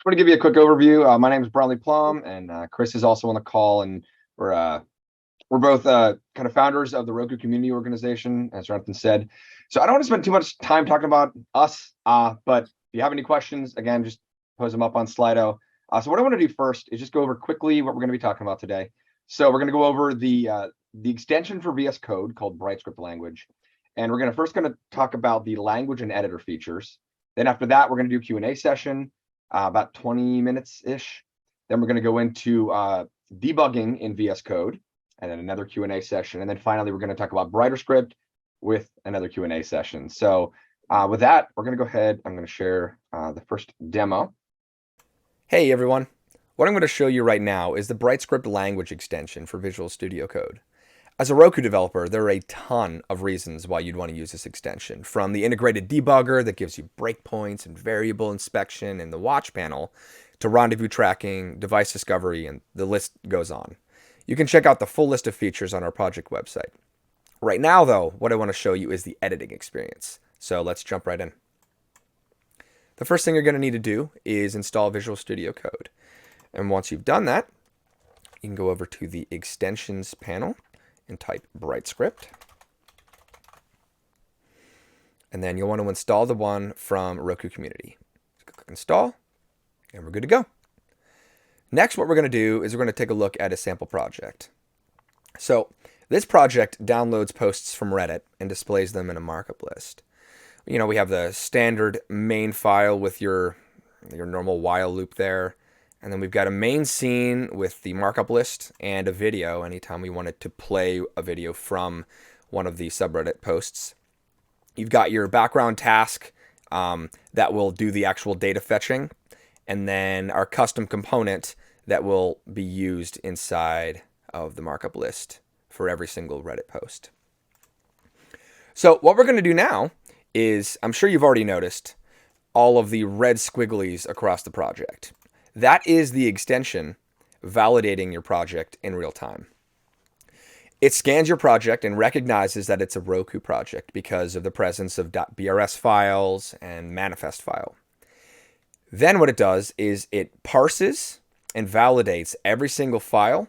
Just want to give you a quick overview. My name is Bromley Plum, and Chris is also on the call, and we're both kind of founders of the Roku Community organization, as Jonathan said. So I don't want to spend too much time talking about us, but if you have any questions, again, just pose them up on Slido. So what I want to do first is just go over quickly what we're going to be talking about today. So we're going to go over the extension for VS Code called BrightScript language, and we're going to talk about the language and editor features. Then after that, we're going to do a Q&A session, about 20 minutes-ish. Then we're going to go into debugging in VS Code, and then another Q&A session. And then finally, we're going to talk about BrighterScript with another Q&A session. So with that, we're going to go ahead. I'm going to share the first demo. Hey everyone, what I'm going to show you right now is the BrightScript language extension for Visual Studio Code. As a Roku developer, there are a ton of reasons why you'd want to use this extension, from the integrated debugger that gives you breakpoints and variable inspection in the watch panel, to rendezvous tracking, device discovery, and the list goes on. You can check out the full list of features on our project website. Right now, though, what I want to show you is the editing experience. So let's jump right in. The first thing you're going to need to do is install Visual Studio Code. And once you've done that, you can go over to the extensions panel and type BrightScript. And then you'll want to install the one from RokuCommunity. Click install, and we're good to go. Next, what we're going to do is we're going to take a look at a sample project. So this project downloads posts from Reddit and displays them in a markup list. You know, we have the standard main file with your normal while loop there. And then we've got a main scene with the markup list and a video anytime we wanted to play a video from one of the subreddit posts. You've got your background task that will do the actual data fetching, and then our custom component that will be used inside of the markup list for every single Reddit post. So what we're going to do now is, I'm sure you've already noticed all of the red squigglies across the project. That is the extension validating your project in real time. It scans your project and recognizes that it's a Roku project because of the presence of .brs files and manifest file. Then what it does is it parses and validates every single file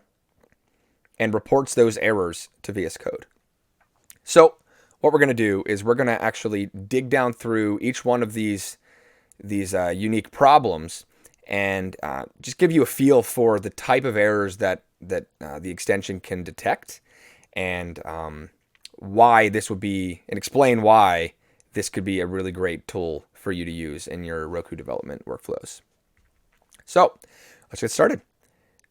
and reports those errors to VS Code. So what we're going to do is we're going to actually dig down through each one of these unique problems and just give you a feel for the type of errors that the extension can detect, and why this would be, and explain why this could be a really great tool for you to use in your Roku development workflows. So let's get started.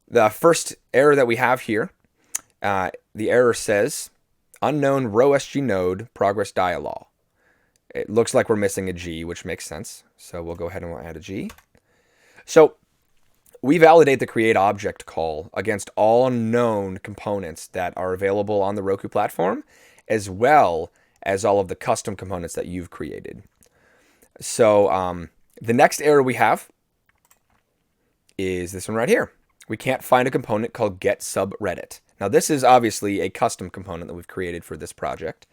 The first error that we have here, the error says unknown RoSG node progress dialog. It looks like we're missing a G, which makes sense. So we'll go ahead and we'll add a G. So we validate the create object call against all known components that are available on the Roku platform, as well as all of the custom components that you've created. So the next error we have is this one right here. We can't find a component called get subreddit. Now this is obviously a custom component that we've created for this project,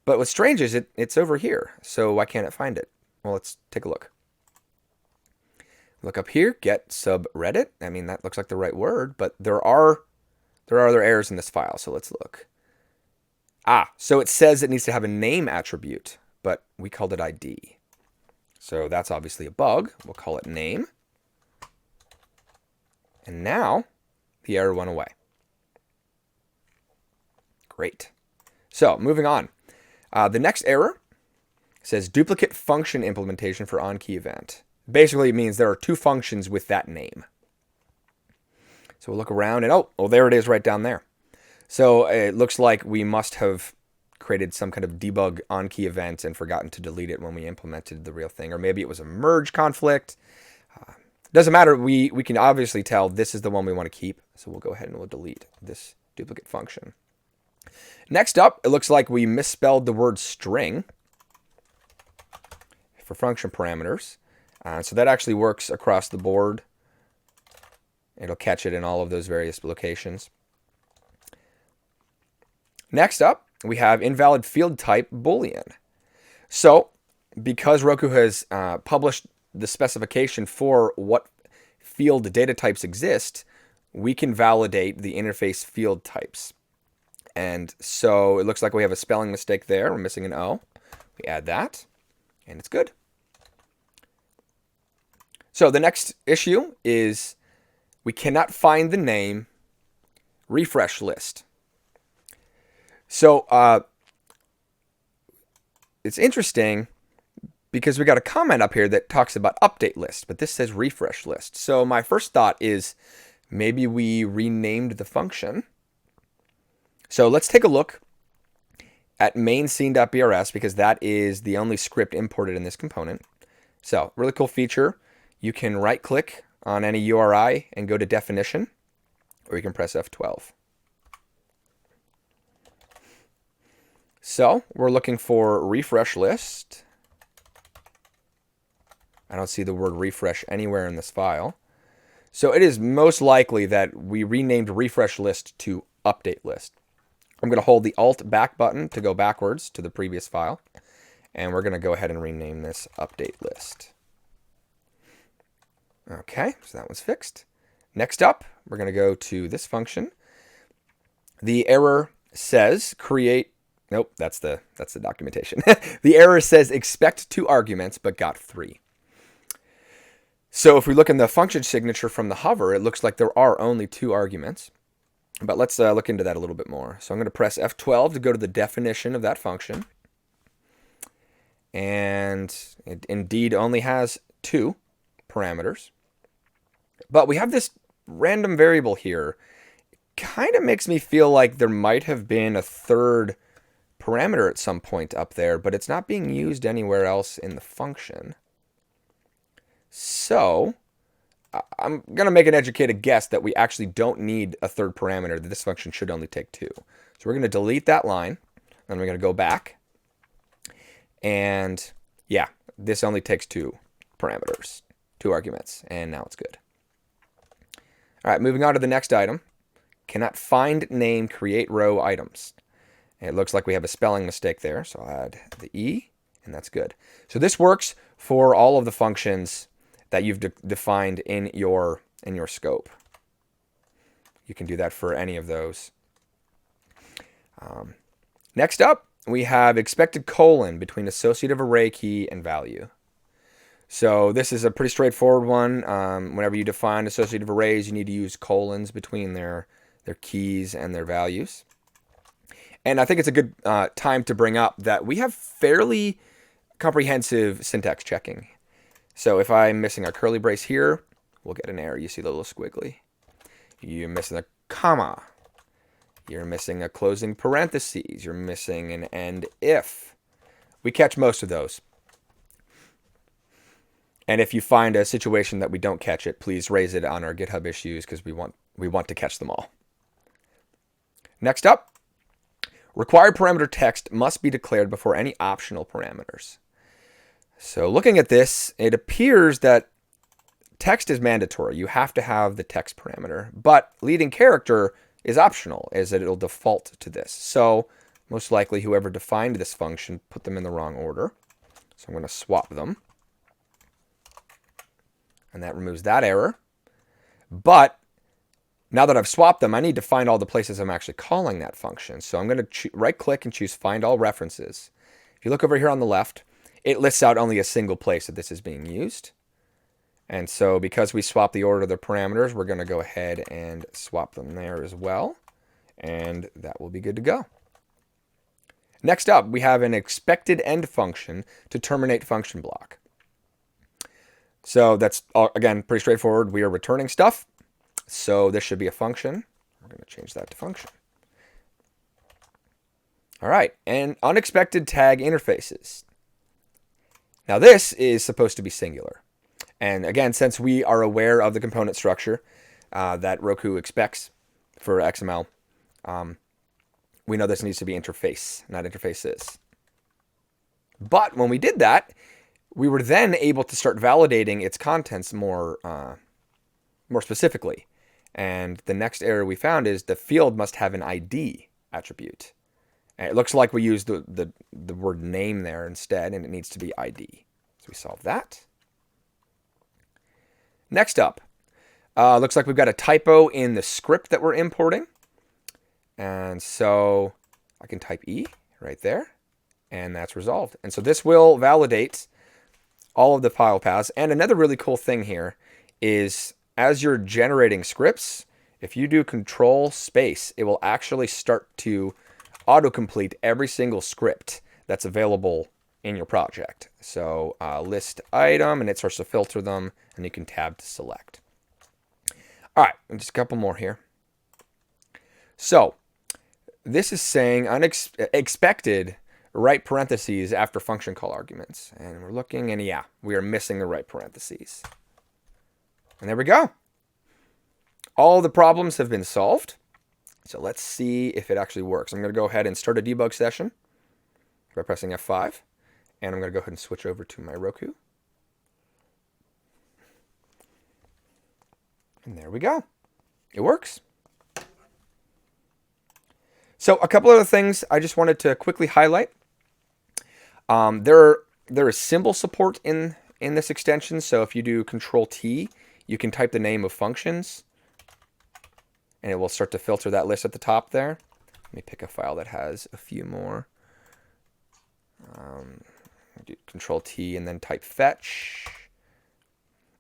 but what's strange is it's over here. So why can't it find it? Well, let's take a look. Look up here, get subreddit. I mean, that looks like the right word, but there are other errors in this file. So let's look. So it says it needs to have a name attribute, but we called it ID. So that's obviously a bug. We'll call it name. And now the error went away. Great. So moving on. The next error says duplicate function implementation for on-key event. Basically, it means there are two functions with that name. So we'll look around and, oh, there it is right down there. So it looks like we must have created some kind of debug on-key event and forgotten to delete it when we implemented the real thing. Or maybe it was a merge conflict. Doesn't matter. We can obviously tell this is the one we want to keep. So we'll go ahead and we'll delete this duplicate function. Next up, it looks like we misspelled the word string for function parameters. So that actually works across the board. It'll catch it in all of those various locations. Next up, we have invalid field type Boolean. So because Roku has published the specification for what field data types exist, we can validate the interface field types. And so it looks like we have a spelling mistake there. We're missing an O. We add that, and it's good. So the next issue is we cannot find the name refresh list. So it's interesting because we got a comment up here that talks about update list, but this says refresh list. So my first thought is maybe we renamed the function. So let's take a look at main scene.brs because that is the only script imported in this component. So really cool feature. You can right click on any URI and go to definition, or you can press F12. So we're looking for refresh list. I don't see the word refresh anywhere in this file. So it is most likely that we renamed refresh list to update list. I'm going to hold the Alt back button to go backwards to the previous file. And we're going to go ahead and rename this update list. Okay, so that one's fixed. Next up, we're going to go to this function. The error says create, nope, that's the documentation. The error says expect 2 arguments, but got 3. So if we look in the function signature from the hover, it looks like there are only 2 arguments. But let's look into that a little bit more. So I'm going to press F12 to go to the definition of that function. And it indeed only has 2 parameters. But we have this random variable here. Kind of makes me feel like there might have been a 3rd parameter at some point up there, but it's not being used anywhere else in the function. So I'm going to make an educated guess that we actually don't need a 3rd parameter, that this function should only take 2. So we're going to delete that line, and we're going to go back. And yeah, this only takes 2 parameters, 2 arguments, and now it's good. All right, moving on to the next item. Cannot find name create row items. And it looks like we have a spelling mistake there, so I'll add the E, and that's good. So this works for all of the functions that you've defined in your scope. You can do that for any of those. Next up, we have expected colon between associative array key and value. So this is a pretty straightforward one. Whenever you define associative arrays, you need to use colons between their keys and their values. And I think it's a good time to bring up that we have fairly comprehensive syntax checking. So if I'm missing a curly brace here, we'll get an error. You see the little squiggly. You're missing a comma. You're missing a closing parentheses. You're missing an end if. We catch most of those. And if you find a situation that we don't catch it, please raise it on our GitHub issues because we want to catch them all. Next up, required parameter text must be declared before any optional parameters. So looking at this, it appears that text is mandatory. You have to have the text parameter, but leading character is optional, as it'll default to this. So most likely whoever defined this function put them in the wrong order. So I'm going to swap them. And that removes that error. But now that I've swapped them, I need to find all the places I'm actually calling that function. So I'm going to right-click and choose Find All References. If you look over here on the left, it lists out only a single place that this is being used. And so because we swapped the order of the parameters, we're going to go ahead and swap them there as well. And that will be good to go. Next up, we have an expected end function to terminate function block. So that's, again, pretty straightforward. We are returning stuff. So this should be a function. We're going to change that to function. All right, and unexpected tag interfaces. Now this is supposed to be singular. And again, since we are aware of the component structure that Roku expects for XML, we know this needs to be interface, not interfaces. But when we did that, we were then able to start validating its contents more specifically. And the next error we found is the field must have an ID attribute. And it looks like we used the word name there instead, and it needs to be ID. So we solved that. Next up, Looks like we've got a typo in the script that we're importing. And so I can type E right there, and that's resolved. And so this will validate all of the file paths. And another really cool thing here is as you're generating scripts, if you do control space, it will actually start to autocomplete every single script that's available in your project. So list item, and it starts to filter them, and you can tab to select. All right, just a couple more here. So this is saying expected right parentheses after function call arguments. And we're looking, and yeah, we are missing the right parentheses. And there we go. All the problems have been solved. So let's see if it actually works. I'm going to go ahead and start a debug session by pressing F5. And I'm going to go ahead and switch over to my Roku. And there we go. It works. So a couple other things I just wanted to quickly highlight. There is symbol support in this extension. So if you do Control T, you can type the name of functions, and it will start to filter that list at the top there. Let me pick a file that has a few more. Do Control T and then type fetch.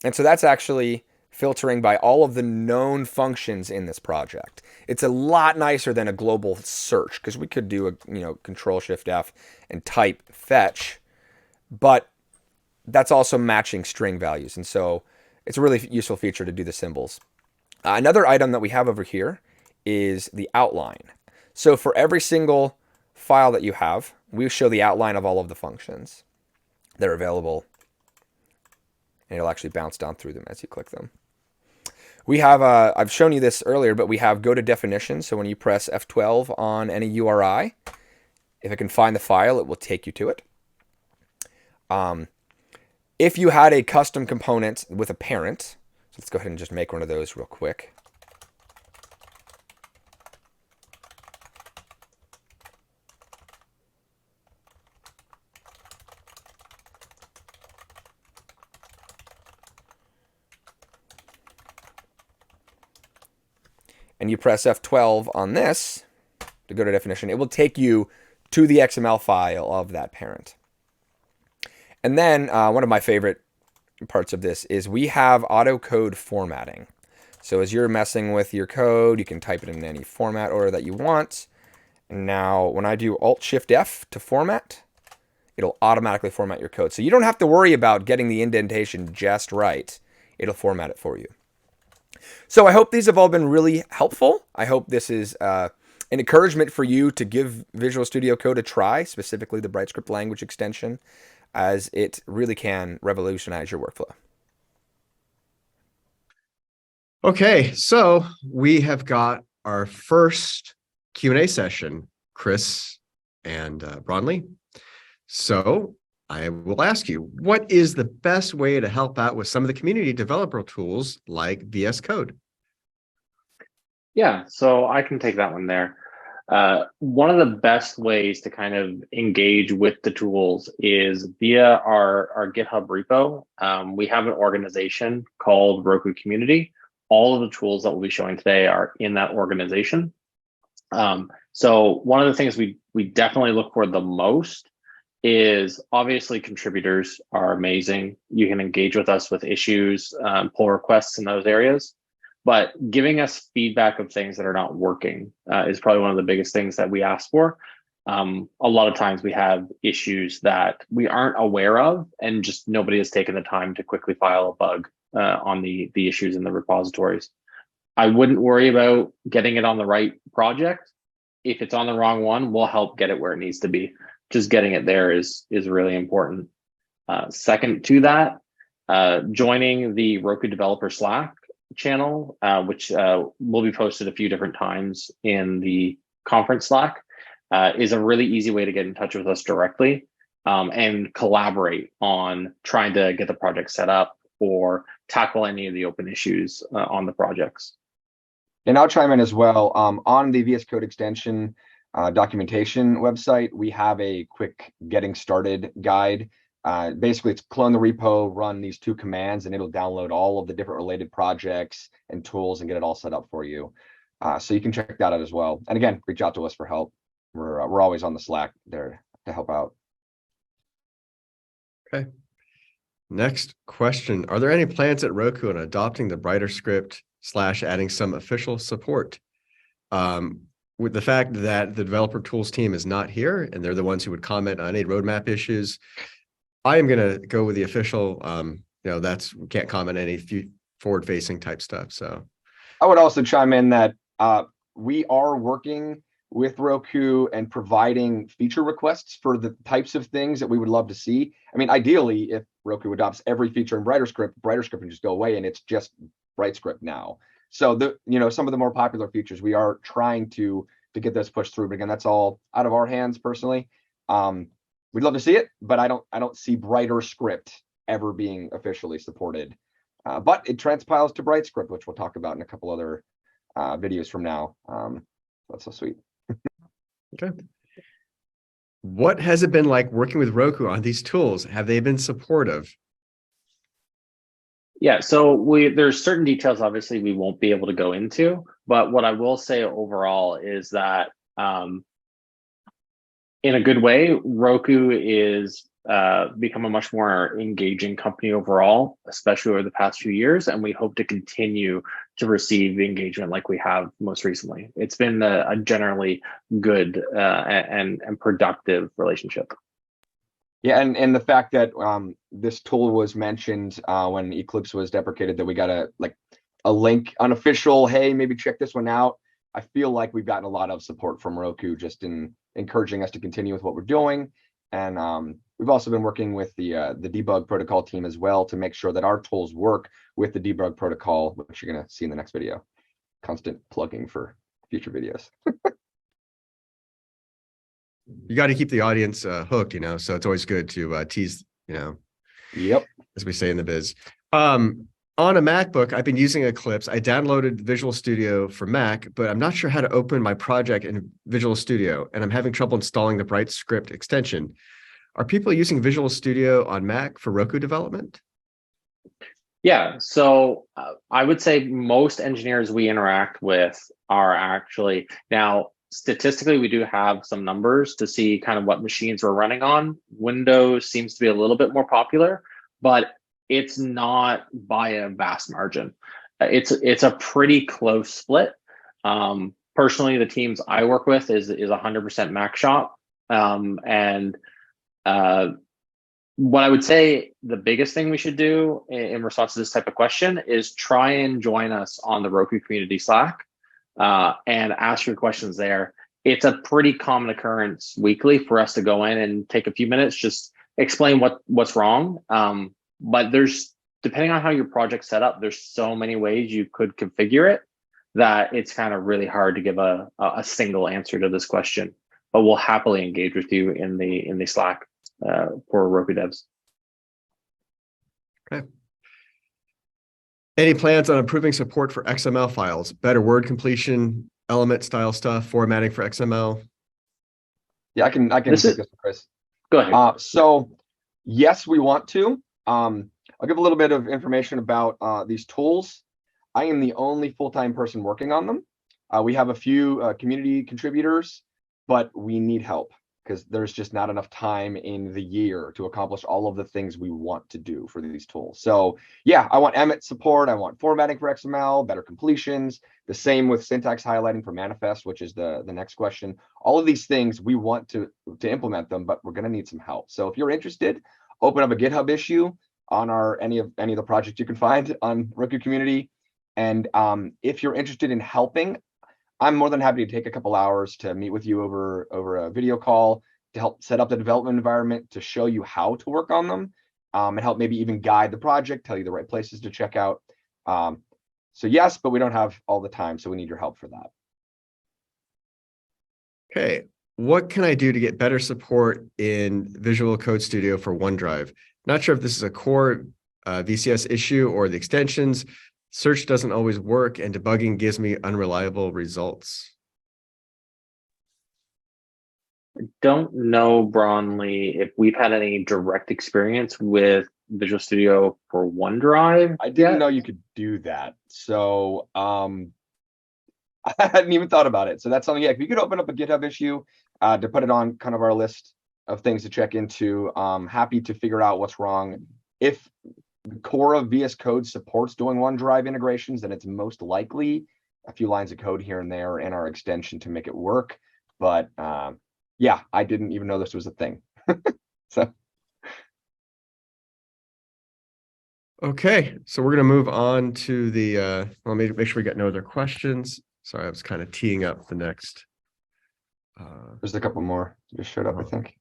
And so that's actually filtering by all of the known functions in this project. It's a lot nicer than a global search, because we could do a Control Shift F and type fetch, but that's also matching string values. And so it's a really useful feature to do the symbols. Another item that we have over here is the outline. So for every single file that you have, we show the outline of all of the functions that are available, and it'll actually bounce down through them as you click them. We have, I've shown you this earlier, but we have go to definition. So when you press F12 on any URI, if it can find the file, it will take you to it. If you had a custom component with a parent, so let's go ahead and just make one of those real quick. And you press F12 on this to go to definition, it will take you to the XML file of that parent. And then one of my favorite parts of this is we have auto code formatting. So as you're messing with your code, you can type it in any format order that you want. And now when I do Alt-Shift-F to format, it'll automatically format your code. So you don't have to worry about getting the indentation just right. It'll format it for you. So I hope these have all been really helpful. I hope this is an encouragement for you to give Visual Studio Code a try, specifically the BrightScript language extension, as it really can revolutionize your workflow. Okay, so we have got our first Q&A session, Chris and Bronley. So I will ask you, what is the best way to help out with some of the community developer tools like VS Code? Yeah, so I can take that one there. One of the best ways to kind of engage with the tools is via our GitHub repo. We have an organization called RokuCommunity. All of the tools that we'll be showing today are in that organization. So one of the things we definitely look for the most is obviously contributors are amazing. You can engage with us with issues, pull requests in those areas. But giving us feedback of things that are not working is probably one of the biggest things that we ask for. A lot of times we have issues that we aren't aware of, and just nobody has taken the time to quickly file a bug on the issues in the repositories. I wouldn't worry about getting it on the right project. If it's on the wrong one, we'll help get it where it needs to be. Just getting it there is really important. Second to that, joining the Roku developer Slack channel, which will be posted a few different times in the conference Slack, is a really easy way to get in touch with us directly and collaborate on trying to get the project set up or tackle any of the open issues on the projects. And I'll chime in as well. On the VS Code extension documentation website, we have a quick getting started guide Basically, it's clone the repo, run these 2 commands, and it'll download all of the different related projects and tools and get it all set up for you. So you can check that out as well. And again, reach out to us for help. We're always on the Slack there to help out. Okay. Next question. Are there any plans at Roku on adopting the BrighterScript / adding some official support? With the fact that the developer tools team is not here and they're the ones who would comment on any roadmap issues, I am going to go with the official, we can't comment any forward facing type stuff. So I would also chime in that we are working with Roku and providing feature requests for the types of things that we would love to see. I mean, ideally, if Roku adopts every feature in BrighterScript can just go away and it's just BrightScript now. So some of the more popular features, we are trying to get those pushed through. But again, that's all out of our hands personally. We'd love to see it, but I don't see BrighterScript ever being officially supported. But it transpiles to BrightScript, which we'll talk about in a couple other videos from now. That's so sweet. Okay. What has it been like working with Roku on these tools? Have they been supportive? Yeah, so there's certain details obviously we won't be able to go into, but what I will say overall is that in a good way, Roku is become a much more engaging company overall, especially over the past few years, and we hope to continue to receive engagement like we have most recently. It's been a generally good and productive relationship. Yeah, and the fact that this tool was mentioned when Eclipse was deprecated, that we got a link, unofficial, hey, maybe check this one out. I feel like we've gotten a lot of support from Roku just in encouraging us to continue with what we're doing. And we've also been working with the debug protocol team as well to make sure that our tools work with the debug protocol, which you're going to see in the next video. Constant plugging for future videos. You got to keep the audience hooked, so it's always good to tease, Yep. as we say in the biz. On a MacBook, I've been using Eclipse. I downloaded Visual Studio for Mac, but I'm not sure how to open my project in Visual Studio, and I'm having trouble installing the BrightScript extension. Are people using Visual Studio on Mac for Roku development? Yeah, so I would say most engineers we interact with are actually, now statistically, we do have some numbers to see kind of what machines we're running on. Windows seems to be a little bit more popular, but it's not by a vast margin. It's a pretty close split. Personally, the teams I work with is 100% Mac shop. And what I would say the biggest thing we should do in response to this type of question is try and join us on the Roku community Slack and ask your questions there. It's a pretty common occurrence weekly for us to go in and take a few minutes, just explain what's wrong. But depending on how your project's set up, there's so many ways you could configure it that it's kind of really hard to give a single answer to this question. But we'll happily engage with you in the Slack for Roku devs. Okay. Any plans on improving support for XML files, better word completion, element style stuff, formatting for XML? Yeah, I can take this, Chris. Go ahead. So yes, we want to. I'll give a little bit of information about these tools. I am the only full-time person working on them. We have a few community contributors, but we need help because there's just not enough time in the year to accomplish all of the things we want to do for these tools. So yeah, I want Emmet support. I want formatting for XML, better completions, the same with syntax highlighting for manifest, which is the next question. All of these things, we want to implement them, but we're going to need some help. So if you're interested, open up a GitHub issue on any of the projects you can find on RokuCommunity. And if you're interested in helping, I'm more than happy to take a couple hours to meet with you over a video call to help set up the development environment, to show you how to work on them, and help maybe even guide the project, tell you the right places to check out. So yes, but we don't have all the time, so we need your help for that. Okay. What can I do to get better support in Visual Code Studio for OneDrive? Not sure if this is a core VCS issue or the extensions. Search doesn't always work and debugging gives me unreliable results. Don't know, Bronley, if we've had any direct experience with Visual Studio for OneDrive. I didn't yet. know you could do that. So I hadn't even thought about it. So that's something, yeah, if you could open up a GitHub issue to put it on kind of our list of things to check into, happy to figure out what's wrong. If the core of VS Code supports doing OneDrive integrations, then it's most likely a few lines of code here and there in our extension to make it work. But yeah, I didn't even know this was a thing. So Okay, so we're gonna move on to the let me make sure we got no other questions. Sorry, I was kind of teeing up the next. there's a couple more just showed up, I think.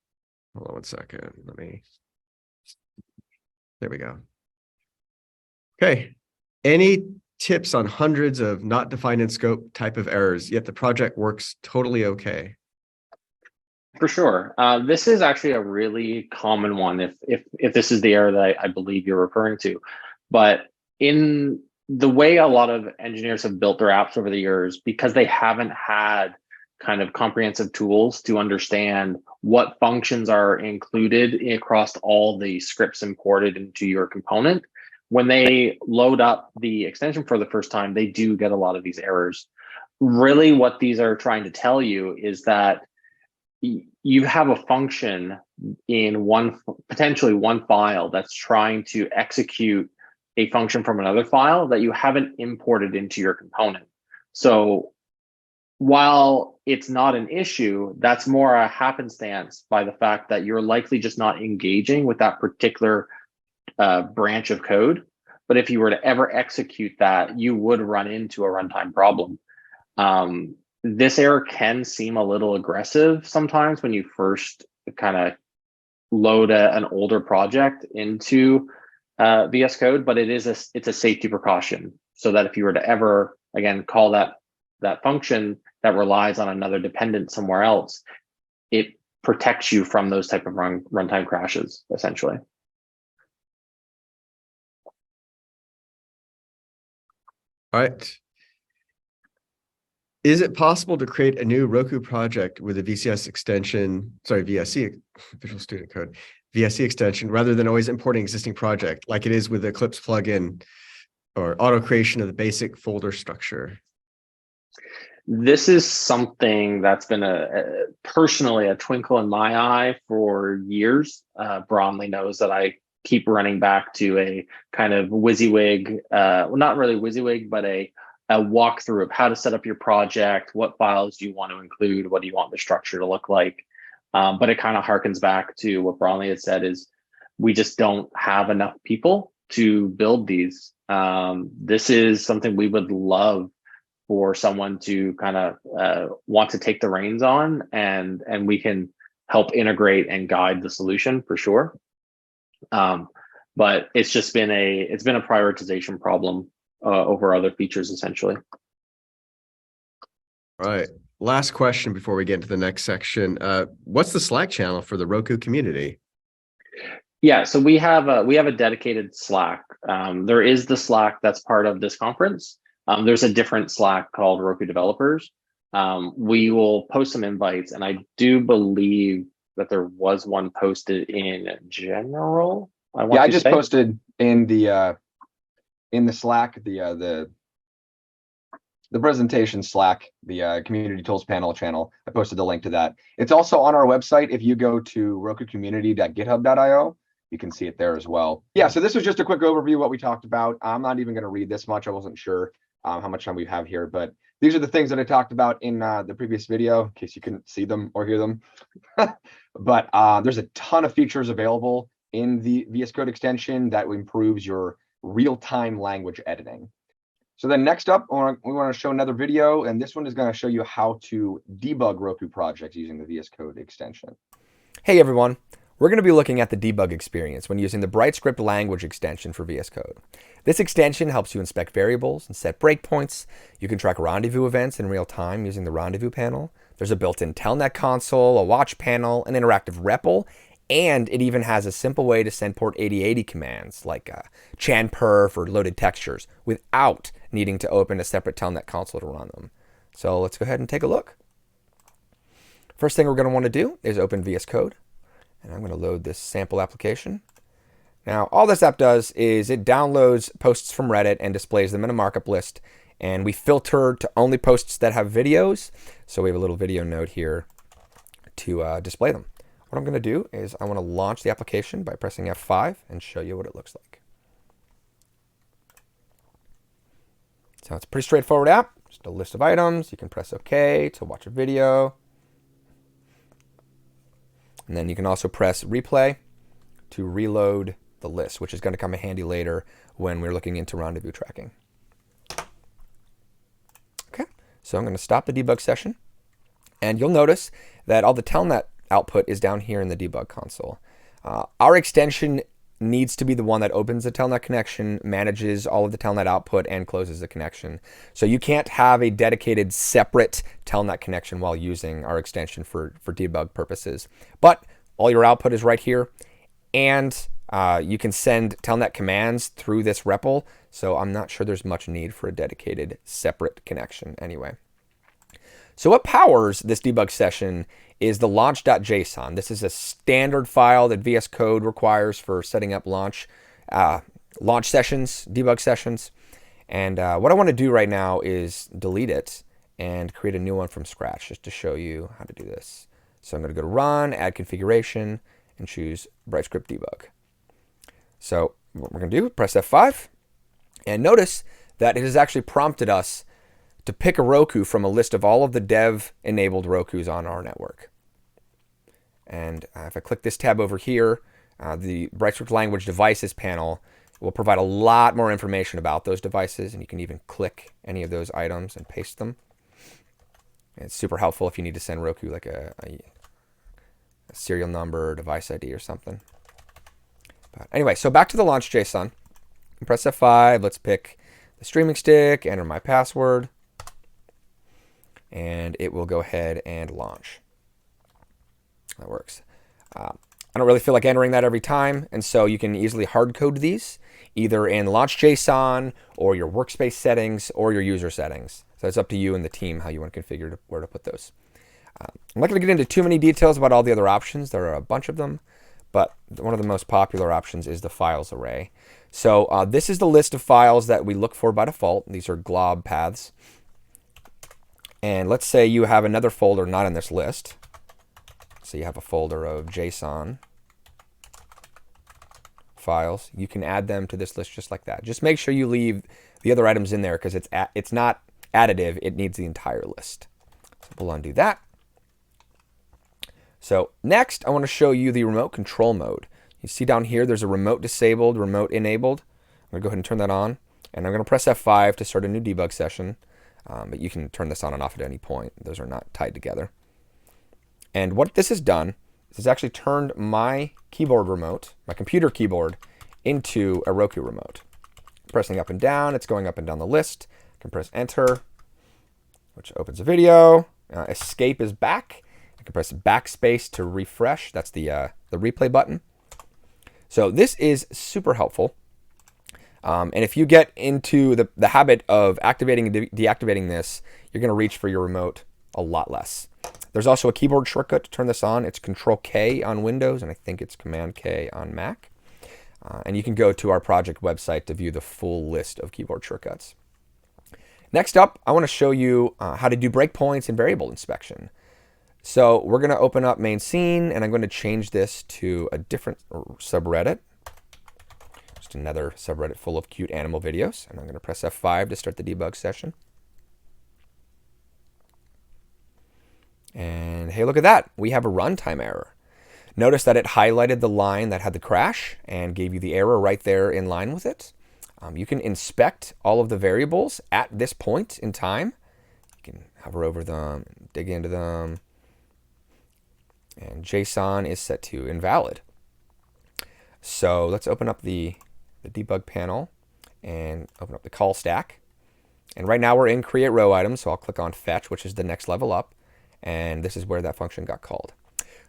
Hold on one second. There we go. Okay. Any tips on hundreds of not defined in scope type of errors, yet the project works totally okay? For sure. This is actually a really common one if this is the error that I believe you're referring to. But in the way a lot of engineers have built their apps over the years, because they haven't had kind of comprehensive tools to understand what functions are included across all the scripts imported into your component, when they load up the extension for the first time, they do get a lot of these errors. Really, what these are trying to tell you is that you have a function in potentially one file that's trying to execute a function from another file that you haven't imported into your component. So while it's not an issue, that's more a happenstance by the fact that you're likely just not engaging with that particular branch of code. But if you were to ever execute that, you would run into a runtime problem. This error can seem a little aggressive sometimes when you first kind of load an older project into VS Code, but it's a safety precaution, so that if you were to ever again call that function that relies on another dependent somewhere else, it protects you from those type of runtime crashes, essentially. All right. Is it possible to create a new Roku project with a VCS extension, VSC, Visual Studio Code, VSC extension, rather than always importing existing project like it is with the Eclipse plugin or auto creation of the basic folder structure? This is something that's been personally a twinkle in my eye for years. Bronley knows that I keep running back to a kind of WYSIWYG, well, not really WYSIWYG, but a walkthrough of how to set up your project, what files do you want to include, what do you want the structure to look like. But it kind of harkens back to what Bronley had said, is we just don't have enough people to build these. This is something we would love for someone to kind of want to take the reins on, and we can help integrate and guide the solution for sure. But it's been a prioritization problem over other features, essentially. All right. Last question before we get into the next section. What's the Slack channel for the Roku community? Yeah, so we have a dedicated Slack. There is the Slack that's part of this conference. There's a different Slack called Roku Developers. We will post some invites, and I do believe that there was one posted in general. I just posted in the Slack, the presentation Slack, the community tools panel channel. I posted the link to that. It's also on our website. If you go to RokuCommunity.github.io, you can see it there as well. Yeah, so this was just a quick overview of what we talked about. I'm not even going to read this much. I wasn't sure how much time we have here, but these are the things that I talked about in the previous video, in case you couldn't see them or hear them. But there's a ton of features available in the VS Code extension that improves your real-time language editing. So then next up, we want to show another video, and this one is going to show you how to debug Roku projects using the VS Code extension. Hey everyone, we're going to be looking at the debug experience when using the BrightScript language extension for VS Code. This extension helps you inspect variables and set breakpoints. You can track rendezvous events in real time using the rendezvous panel. There's a built-in telnet console, a watch panel, an interactive REPL, and it even has a simple way to send port 8080 commands like chanperf for loaded textures without needing to open a separate telnet console to run them. So let's go ahead and take a look. first thing we're going to want to do is open VS Code. And I'm going to load this sample application. Now, all this app does is it downloads posts from Reddit and displays them in a markup list. And we filter to only posts that have videos. So we have a little video node here to display them. What I'm going to do is I want to launch the application by pressing F5 and show you what it looks like. So it's a pretty straightforward app. Just a list of items. You can press OK to watch a video. And then you can also press replay to reload the list, which is going to come in handy later when we're looking into rendezvous tracking. Okay, so I'm going to stop the debug session. And you'll notice that all the telnet output is down here in the debug console. Our extension needs to be the one that opens the telnet connection, manages all of the telnet output, and closes the connection. So you can't have a dedicated separate telnet connection while using our extension for debug purposes. But all your output is right here, and you can send telnet commands through this REPL, so I'm not sure there's much need for a dedicated separate connection anyway. So what powers this debug session is the launch.json. This is a standard file that VS Code requires for setting up launch sessions, debug sessions. And what I want to do right now is delete it and create a new one from scratch just to show you how to do this. So I'm going to go to Run, Add Configuration, and choose BrightScript Debug. So what we're going to do, press F5, and notice that it has actually prompted us to pick a Roku from a list of all of the dev-enabled Rokus on our network. And if I click this tab over here, the BrightScript Language Devices panel will provide a lot more information about those devices, and you can even click any of those items and paste them. And it's super helpful if you need to send Roku like a serial number, device ID, or something. But anyway, so back to the launch JSON. Press F5. Let's pick the streaming stick, enter my password, and it will go ahead and launch. That works. I don't really feel like entering that every time, and so you can easily hard code these either in launch JSON or your workspace settings or your user settings. So it's up to you and the team how you want to configure where to put those. I'm not going to get into too many details about all the other options. There are a bunch of them, but one of the most popular options is the files array. So this is the list of files that we look for by default. These are glob paths. And let's say you have another folder not in this list. So you have a folder of JSON files. You can add them to this list just like that. Just make sure you leave the other items in there because it's not additive. It needs the entire list. So we'll undo that. So next, I want to show you the remote control mode. You see down here, there's a remote disabled, remote enabled. I'm going to go ahead and turn that on. And I'm going to press F5 to start a new debug session. But you can turn this on and off at any point. Those are not tied together. And what this has done is it's actually turned my keyboard remote, my computer keyboard, into a Roku remote. Pressing up and down, it's going up and down the list. I can press Enter, which opens a video. Escape is back. I can press backspace to refresh. That's the replay button. So this is super helpful. And if you get into the habit of activating and deactivating this, you're going to reach for your remote a lot less. There's also a keyboard shortcut to turn this on. It's Control-K on Windows, and I think it's Command-K on Mac. And you can go to our project website to view the full list of keyboard shortcuts. Next up, I want to show you how to do breakpoints and variable inspection. So we're going to open up main scene, and I'm going to change this to a different subreddit. Just another subreddit full of cute animal videos. And I'm going to press F5 to start the debug session. And hey, look at that. We have a runtime error. Notice that it highlighted the line that had the crash and gave you the error right there in line with it. You can inspect all of the variables at this point in time. You can hover over them, dig into them. And JSON is set to invalid. So let's open up the debug panel and open up the call stack. And right now we're in create row items, so I'll click on fetch, which is the next level up. And this is where that function got called.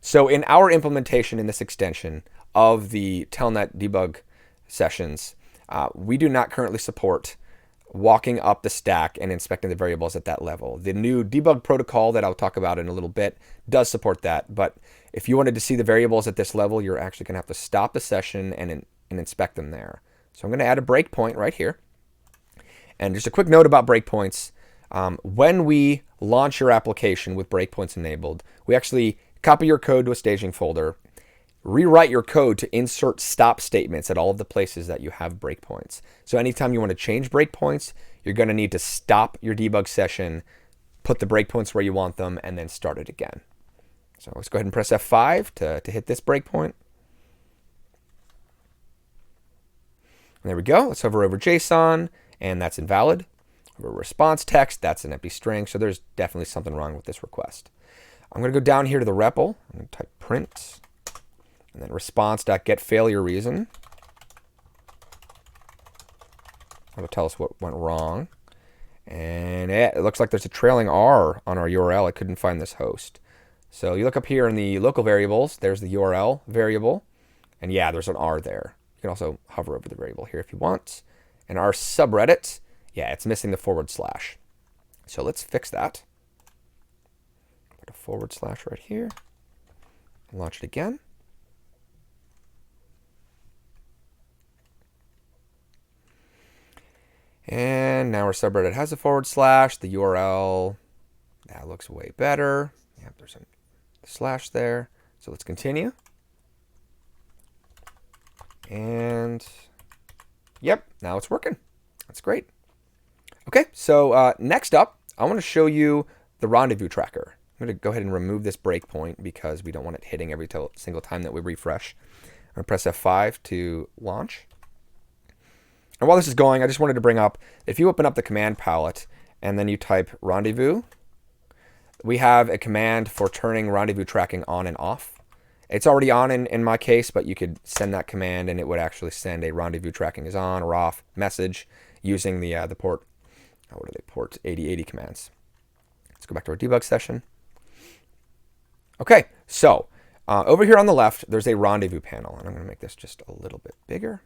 So in our implementation in this extension of the Telnet debug sessions, we do not currently support walking up the stack and inspecting the variables at that level. The new debug protocol that I'll talk about in a little bit does support that. But if you wanted to see the variables at this level, you're actually going to have to stop the session and inspect them there. So I'm going to add a breakpoint right here. And just a quick note about breakpoints. When we launch your application with breakpoints enabled, we actually copy your code to a staging folder, rewrite your code to insert stop statements at all of the places that you have breakpoints. So anytime you want to change breakpoints, you're going to need to stop your debug session, put the breakpoints where you want them, and then start it again. So let's go ahead and press F5 to hit this breakpoint. And there we go. Let's hover over JSON, and that's invalid. Over response text, that's an empty string. So there's definitely something wrong with this request. I'm going to go down here to the REPL. I'm going to type print, and then response.getFailureReason. That'll tell us what went wrong. And it looks like there's a trailing R on our URL. I couldn't find this host. So you look up here in the local variables, there's the URL variable. And yeah, there's an R there. You can also hover over the variable here if you want. And our subreddit, yeah, it's missing the /. So let's fix that. Put a / right here. Launch it again. And now our subreddit has a /. The URL, that looks way better. Yep, there's a slash there. So let's continue. And yep, now it's working. That's great. Okay, so next up, I want to show you the rendezvous tracker. I'm going to go ahead and remove this breakpoint because we don't want it hitting every single time that we refresh. I'm going to press F5 to launch. And while this is going, I just wanted to bring up, if you open up the command palette and then you type rendezvous, we have a command for turning rendezvous tracking on and off. It's already on in my case, but you could send that command and it would actually send a rendezvous tracking is on or off message using the port, what are they, port 8080 commands. Let's go back to our debug session. Okay, so over here on the left, there's a rendezvous panel, and I'm going to make this just a little bit bigger.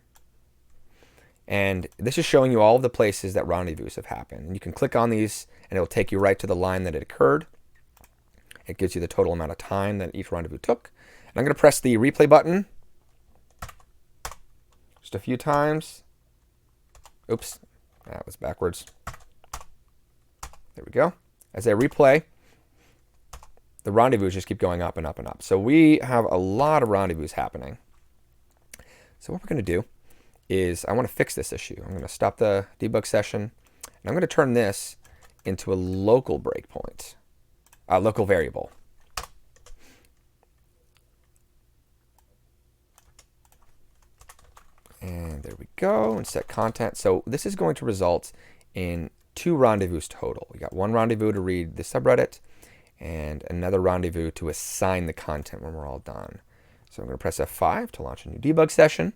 And this is showing you all of the places that rendezvous have happened. And you can click on these, and it will take you right to the line that it occurred. It gives you the total amount of time that each rendezvous took. And I'm going to press the replay button just a few times. Oops, that was backwards. There we go. As I replay, the rendezvous just keep going up and up and up. So we have a lot of rendezvous happening. So what we're going to do is I want to fix this issue. I'm going to stop the debug session, and I'm going to turn this into a local breakpoint, a local variable. And there we go, and set content. So this is going to result in 2 rendezvous total. We got 1 rendezvous to read the subreddit, and another rendezvous to assign the content when we're all done. So I'm going to press F5 to launch a new debug session.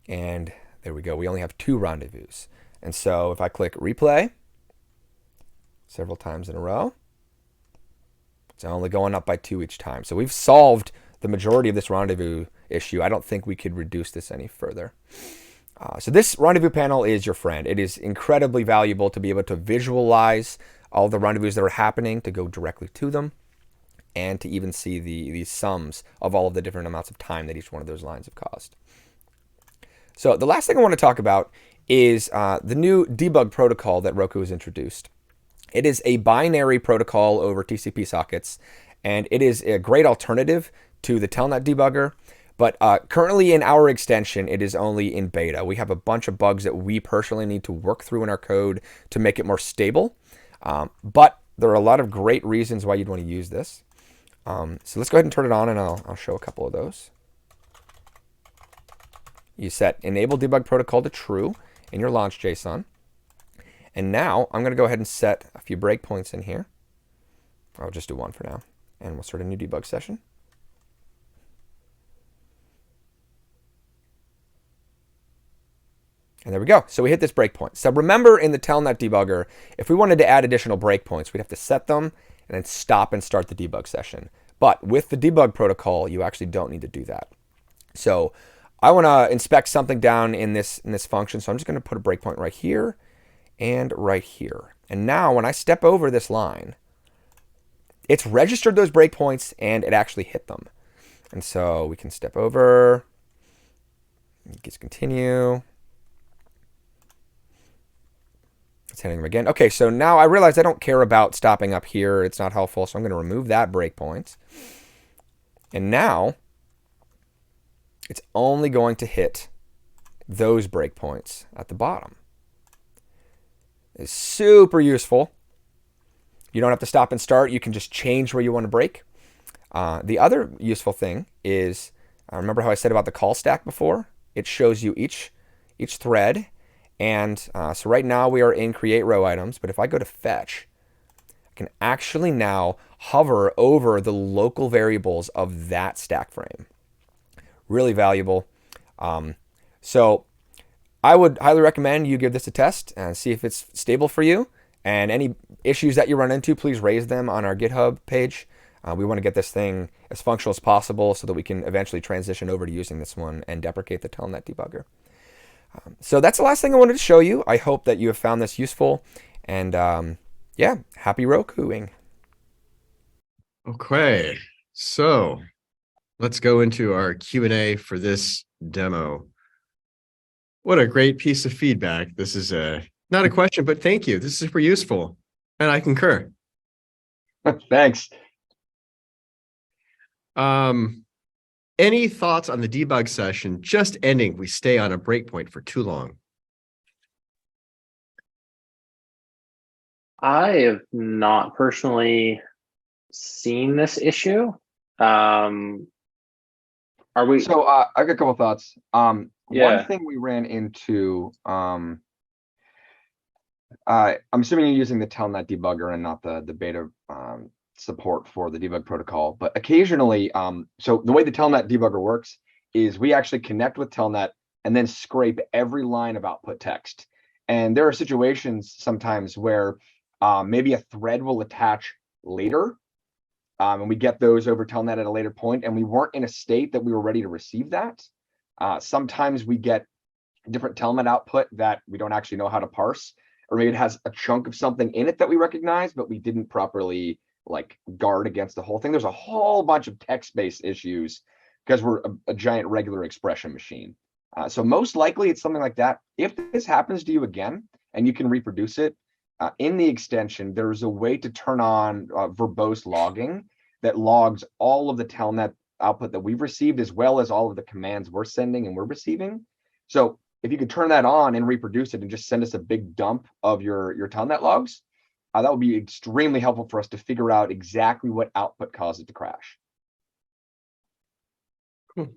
And there we go. We only have 2 rendezvous. And so if I click replay several times in a row, it's only going up by 2 each time. So we've solved the majority of this rendezvous issue. I don't think we could reduce this any further. So this rendezvous panel is your friend. It is incredibly valuable to be able to visualize all the rendezvous that are happening, to go directly to them, and to even see the sums of all of the different amounts of time that each one of those lines have caused. So the last thing I want to talk about is the new debug protocol that Roku has introduced. It is a binary protocol over TCP sockets, and it is a great alternative to the Telnet debugger. But currently in our extension, it is only in beta. We have a bunch of bugs that we personally need to work through in our code to make it more stable. But there are a lot of great reasons why you'd want to use this. So let's go ahead and turn it on, and I'll show a couple of those. You set enable debug protocol to true in your launch JSON. And now I'm going to go ahead and set a few breakpoints in here. I'll just do 1 for now. And we'll start a new debug session. And there we go. So we hit this breakpoint. So remember, in the Telnet debugger, if we wanted to add additional breakpoints, we'd have to set them and then stop and start the debug session. But with the debug protocol, you actually don't need to do that. So I want to inspect something down in this function. So I'm just going to put a breakpoint right here and right here. And now when I step over this line, it's registered those breakpoints and it actually hit them. And so we can step over, just continue. It's hitting them again. Okay, so now I realize I don't care about stopping up here. It's not helpful. So I'm going to remove that breakpoint. And now it's only going to hit those breakpoints at the bottom. It's super useful. You don't have to stop and start. You can just change where you want to break. The other useful thing is, remember how I said about the call stack before? It shows you each thread. And so right now we are in create row items, but if I go to fetch, I can actually now hover over the local variables of that stack frame. Really valuable. So I would highly recommend you give this a test and see if it's stable for you. And any issues that you run into, please raise them on our GitHub page. We want to get this thing as functional as possible so that we can eventually transition over to using this one and deprecate the Telnet debugger. So that's the last thing I wanted to show you. I hope that you have found this useful. And yeah, happy Rokuing. Okay, so let's go into our Q&A for this demo. What a great piece of feedback. This is not a question, but thank you. This is super useful, and I concur. Thanks. Any thoughts on the debug session just ending if we stay on a breakpoint for too long? I have not personally seen this issue. Are we? So I got a couple thoughts. Yeah. One thing we ran into, I'm assuming you're using the Telnet debugger and not the beta support for the debug protocol, but occasionally, so the way the Telnet debugger works is we actually connect with Telnet and then scrape every line of output text. And there are situations sometimes where maybe a thread will attach later, and we get those over Telnet at a later point, and we weren't in a state that we were ready to receive that. Sometimes we get different Telnet output that we don't actually know how to parse, or maybe it has a chunk of something in it that we recognize, but we didn't properly like guard against the whole thing. There's a whole bunch of text-based issues because we're a giant regular expression machine. So most likely it's something like that. If this happens to you again and you can reproduce it, in the extension, there's a way to turn on verbose logging that logs all of the Telnet output that we've received, as well as all of the commands we're sending and we're receiving. So if you could turn that on and reproduce it and just send us a big dump of your Telnet logs, that would be extremely helpful for us to figure out exactly what output caused it to crash. Cool.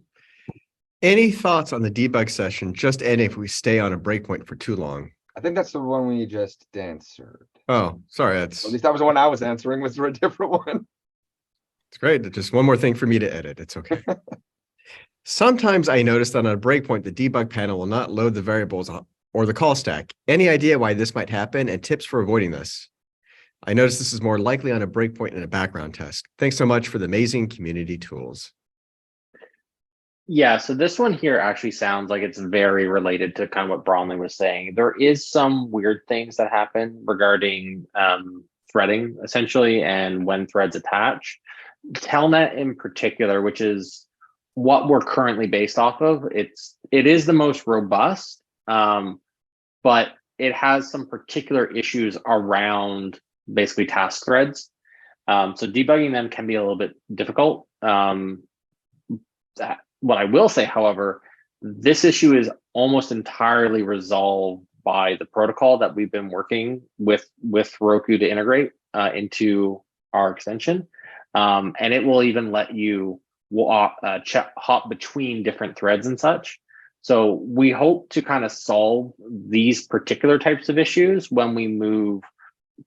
Any thoughts on the debug session just ending if we stay on a breakpoint for too long? I think that's the one we just answered. Oh, sorry. That's At least that was the one I was answering. Was there a different one? it's great. Just one more thing for me to edit. It's okay. Sometimes I notice that on a breakpoint, the debug panel will not load the variables or the call stack. Any idea why this might happen and tips for avoiding this? I notice this is more likely on a breakpoint in a background test. Thanks so much for the amazing community tools. Yeah, so this one here actually sounds like it's very related to kind of what Bronley was saying. There is some weird things that happen regarding threading, essentially, and when threads attach. Telnet in particular, which is what we're currently based off of, it is the most robust, but it has some particular issues around basically task threads. So debugging them can be a little bit difficult. What I will say, however, this issue is almost entirely resolved by the protocol that we've been working with Roku to integrate into our extension. And it will even let you hop between different threads and such. So we hope to kind of solve these particular types of issues when we move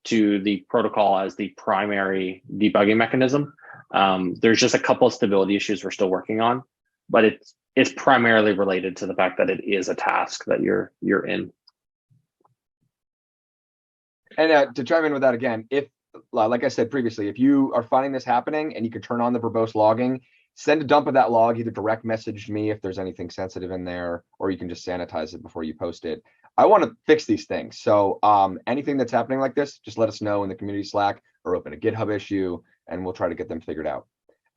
to the protocol as the primary debugging mechanism. There's just a couple of stability issues we're still working on, but it's primarily related to the fact that it is a task that you're in. And to chime in with that again, if like I said previously, if you are finding this happening and you can turn on the verbose logging, send a dump of that log, either direct message me if there's anything sensitive in there, or you can just sanitize it before you post it. I want to fix these things. So anything that's happening like this, just let us know in the community Slack or open a GitHub issue, and we'll try to get them figured out.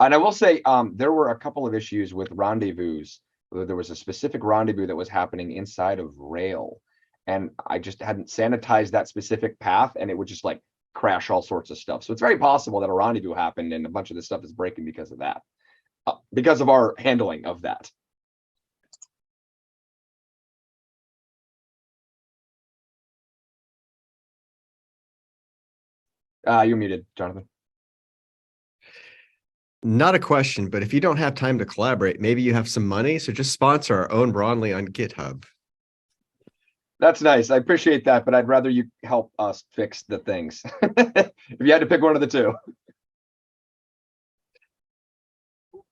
And I will say there were a couple of issues with rendezvous. There was a specific rendezvous that was happening inside of Rail, and I just hadn't sanitized that specific path, and it would just like crash all sorts of stuff. So it's very possible that a rendezvous happened and a bunch of this stuff is breaking because of that, because of our handling of that. You're muted, Jonathan. Not a question, but if you don't have time to collaborate, maybe you have some money. So just sponsor our own Broadly on GitHub. That's nice. I appreciate that, but I'd rather you help us fix the things. If you had to pick one of the two.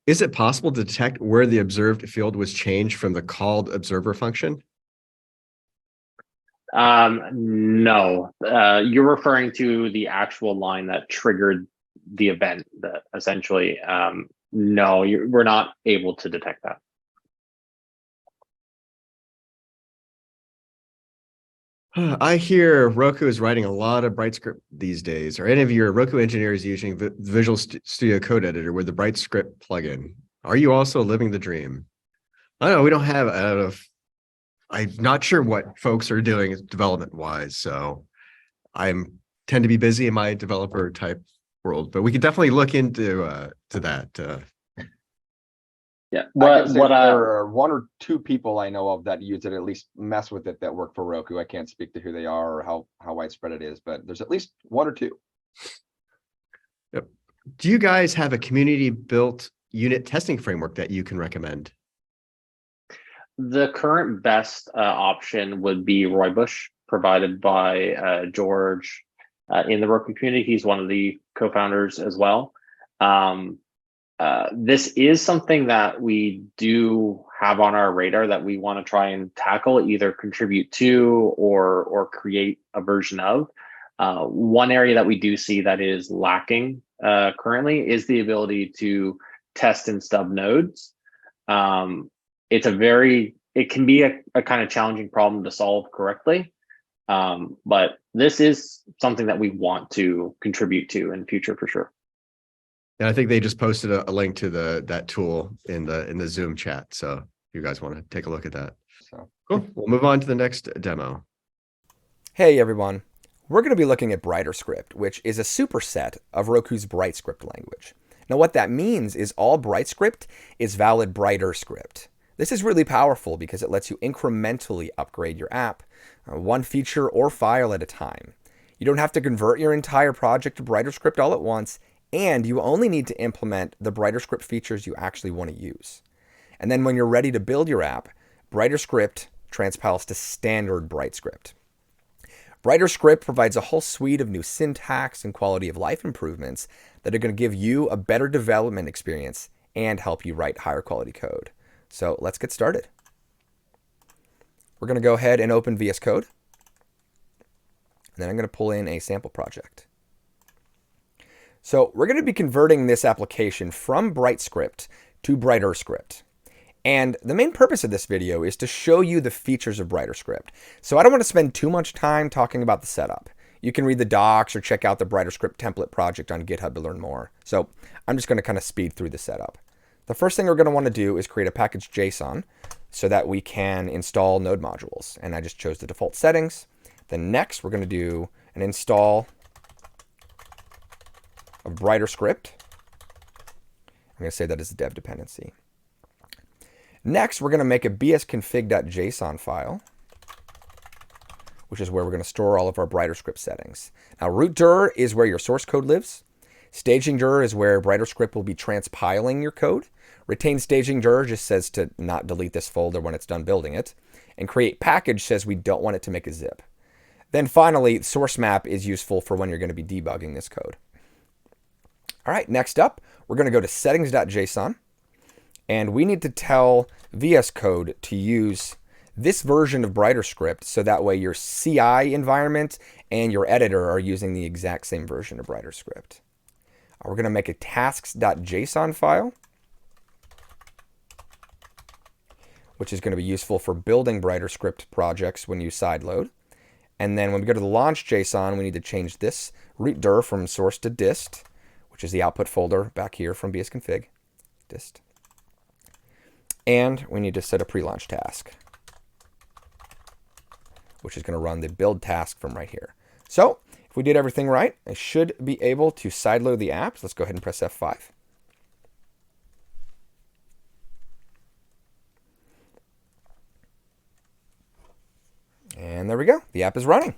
Is it possible to detect where the observed field was changed from the called observer function? No, you're referring to the actual line that triggered the event that essentially, no, we're not able to detect that. I hear Roku is writing a lot of BrightScript these days. Are any of your Roku engineers using Visual Studio Code Editor with the BrightScript plugin? Are you also living the dream? I don't know. We don't have I'm not sure what folks are doing development wise. So I tend to be busy in my developer type world, but we could definitely look into to that. Yeah, there are one or two people I know of that use it, at least mess with it, that work for Roku. I can't speak to who they are or how widespread it is, but there's at least one or two. Yep. Do you guys have a community built unit testing framework that you can recommend? The current best option would be Roybush, provided by George in the Roku community. He's one of the co-founders as well. This is something that we do have on our radar that we want to try and tackle, either contribute to or create a version of. One area that we do see that is lacking currently is the ability to test and stub nodes. It can be a kind of challenging problem to solve correctly. But this is something that we want to contribute to in future for sure. And I think they just posted a link to that tool in the Zoom chat. So if you guys want to take a look at that. So cool. We'll move on to the next demo. Hey everyone. We're going to be looking at BrighterScript, which is a superset of Roku's BrightScript language. Now what that means is all BrightScript is valid BrighterScript. This is really powerful because it lets you incrementally upgrade your app, one feature or file at a time. You don't have to convert your entire project to BrighterScript all at once, and you only need to implement the BrighterScript features you actually want to use. And then when you're ready to build your app, BrighterScript transpiles to standard BrightScript. BrighterScript provides a whole suite of new syntax and quality of life improvements that are going to give you a better development experience and help you write higher quality code. So let's get started. We're going to go ahead and open VS Code. And then I'm going to pull in a sample project. So we're going to be converting this application from BrightScript to BrighterScript. And the main purpose of this video is to show you the features of BrighterScript. So I don't want to spend too much time talking about the setup. You can read the docs or check out the BrighterScript template project on GitHub to learn more. So I'm just going to kind of speed through the setup. The first thing we're going to want to do is create a package JSON so that we can install node modules. And I just chose the default settings. Then next, we're going to do an install of BrighterScript. I'm going to say that as a dev dependency. Next, we're going to make a bsconfig.json file, which is where we're going to store all of our BrighterScript settings. Now, root_dir is where your source code lives. Staging_dir is where BrighterScript will be transpiling your code. Retain staging_dir just says to not delete this folder when it's done building it. And create package says we don't want it to make a zip. Then finally, source map is useful for when you're going to be debugging this code. All right, next up, we're going to go to settings.json. And we need to tell VS Code to use this version of BrighterScript so that way your CI environment and your editor are using the exact same version of BrighterScript. We're going to make a tasks.json file. which is going to be useful for building BrighterScript projects when you sideload. And then when we go to the launch JSON, we need to change this root dir from source to dist, which is the output folder back here from bsconfig, dist. And we need to set a pre-launch task, which is going to run the build task from right here. So if we did everything right, I should be able to sideload the app. So let's go ahead and press F5. And there we go. The app is running.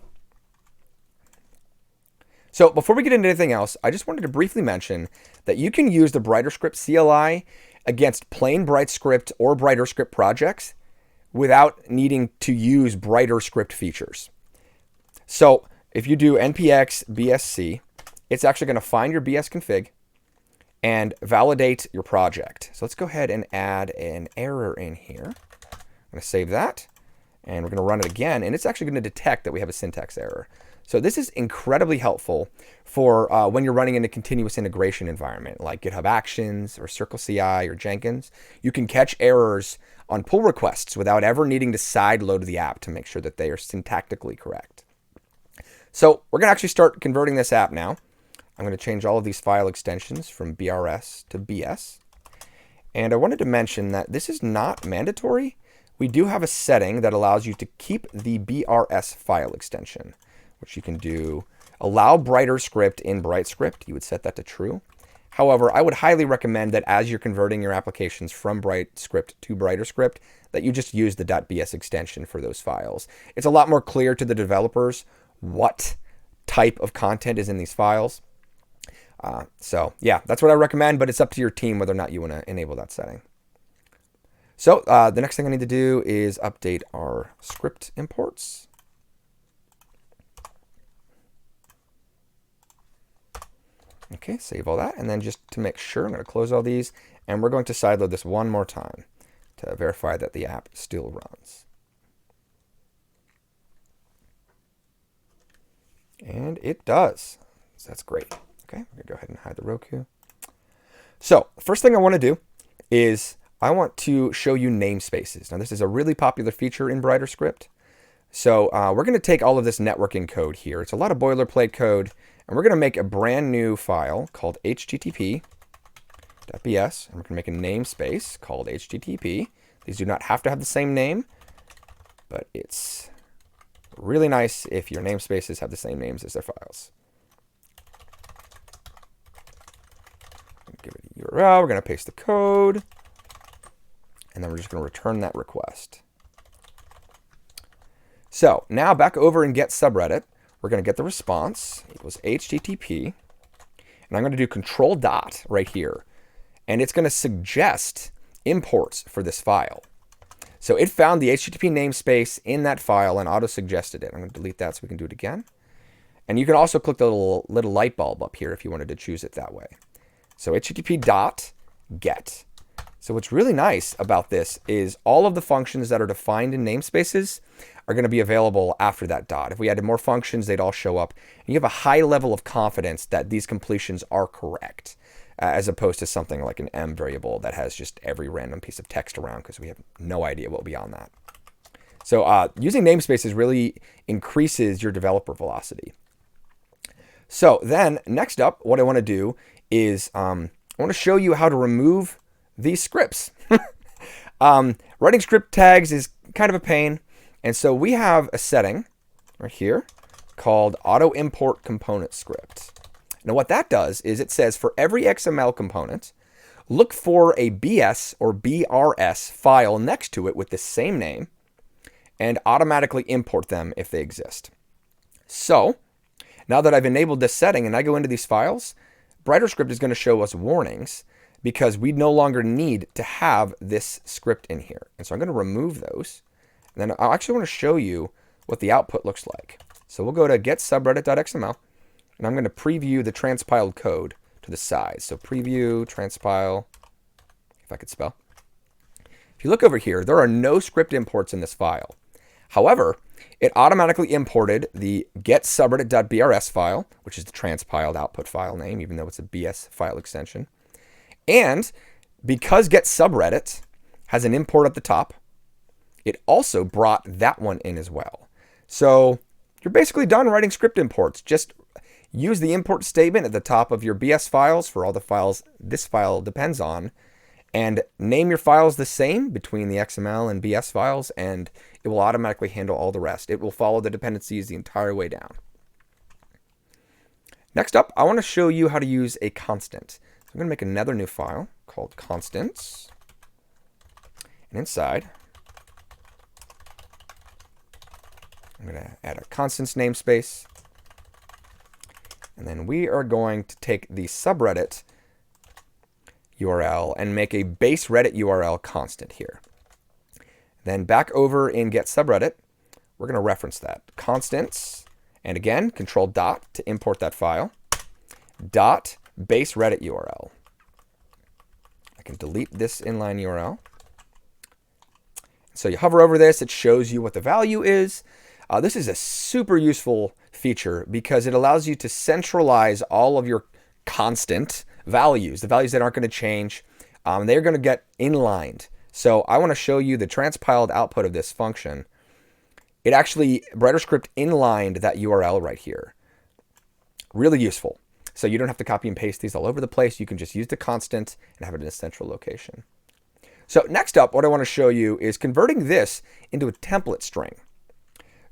So before we get into anything else, I just wanted to briefly mention that you can use the BrighterScript CLI against plain BrightScript or BrighterScript projects without needing to use BrighterScript features. So if you do npx bsc, it's actually going to find your bsconfig and validate your project. So let's go ahead and add an error in here. I'm going to save that, and we're going to run it again, and it's actually going to detect that we have a syntax error. So this is incredibly helpful for when you're running in a continuous integration environment like GitHub Actions or CircleCI or Jenkins. You can catch errors on pull requests without ever needing to sideload the app to make sure that they are syntactically correct. So we're going to actually start converting this app now. I'm going to change all of these file extensions from BRS to BS. And I wanted to mention that this is not mandatory. We do have a setting that allows you to keep the BRS file extension, which you can do allow BrighterScript in BrightScript. You would set that to true. However, I would highly recommend that as you're converting your applications from BrightScript to BrighterScript, that you just use the .bs extension for those files. It's a lot more clear to the developers what type of content is in these files. So yeah, that's what I recommend, but it's up to your team whether or not you want to enable that setting. So the next thing I need to do is update our script imports. Okay, save all that. And then just to make sure, I'm going to close all these. And we're going to sideload this one more time to verify that the app still runs. And it does. So that's great. Okay, we're going to go ahead and hide the Roku. So first thing I want to do is I want to show you namespaces. Now this is a really popular feature in BrighterScript. So we're going to take all of this networking code here. It's a lot of boilerplate code. And we're going to make a brand new file called http.bs. And we're going to make a namespace called http. These do not have to have the same name, but it's really nice if your namespaces have the same names as their files. Give it a URL. We're going to paste the code. And then we're just going to return that request. So now back over in get subreddit. We're going to get the response equals HTTP, and I'm going to do control dot right here, and it's going to suggest imports for this file. So it found the HTTP namespace in that file and auto-suggested it. I'm going to delete that so we can do it again. And you can also click the little light bulb up here if you wanted to choose it that way. So HTTP dot get. So what's really nice about this is all of the functions that are defined in namespaces are going to be available after that dot. If we added more functions, they'd all show up. And you have a high level of confidence that these completions are correct, as opposed to something like an M variable that has just every random piece of text around because we have no idea what will be on that. So using namespaces really increases your developer velocity. So then next up, what I want to do is I want to show you how to remove these scripts. Writing script tags is kind of a pain. And so we have a setting right here called auto import component script. Now what that does is it says for every XML component, look for a BS or BRS file next to it with the same name and automatically import them if they exist. So now that I've enabled this setting and I go into these files, BrighterScript is going to show us warnings because we no longer need to have this script in here. And so I'm going to remove those. And then I actually want to show you what the output looks like. So we'll go to getsubreddit.xml, and I'm going to preview the transpiled code to the side. So preview, transpile, if I could spell. If you look over here, there are no script imports in this file. However, it automatically imported the getsubreddit.brs file, which is the transpiled output file name, even though it's a BS file extension. And because getsubreddit has an import at the top, it also brought that one in as well. So you're basically done writing script imports. Just use the import statement at the top of your BS files for all the files this file depends on, and name your files the same between the XML and BS files, and it will automatically handle all the rest. It will follow the dependencies the entire way down. Next up, I want to show you how to use a constant. So I'm going to make another new file called constants. And inside, I'm going to add a constants namespace. And then we are going to take the subreddit URL and make a base Reddit URL constant here. Then back over in get subreddit, we're going to reference that. Constants, and again, control dot to import that file, dot base Reddit URL. I can delete this inline URL. So you hover over this, it shows you what the value is. This is a super useful feature because it allows you to centralize all of your constant values, the values that aren't going to change. They're going to get inlined. So I want to show you the transpiled output of this function. It actually, BrighterScript inlined that URL right here. Really useful. So you don't have to copy and paste these all over the place. You can just use the constant and have it in a central location. So next up, what I want to show you is converting this into a template string.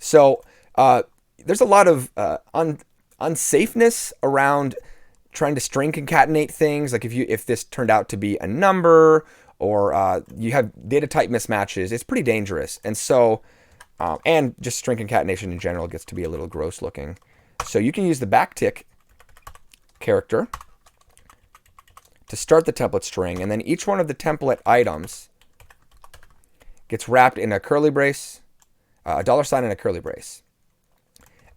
So there's a lot of unsafeness around trying to string concatenate things. Like if this turned out to be a number, or you have data type mismatches, it's pretty dangerous. And so, and just string concatenation in general gets to be a little gross looking. So you can use the backtick character to start the template string, and then each one of the template items gets wrapped in a curly brace, a $sign and a curly brace.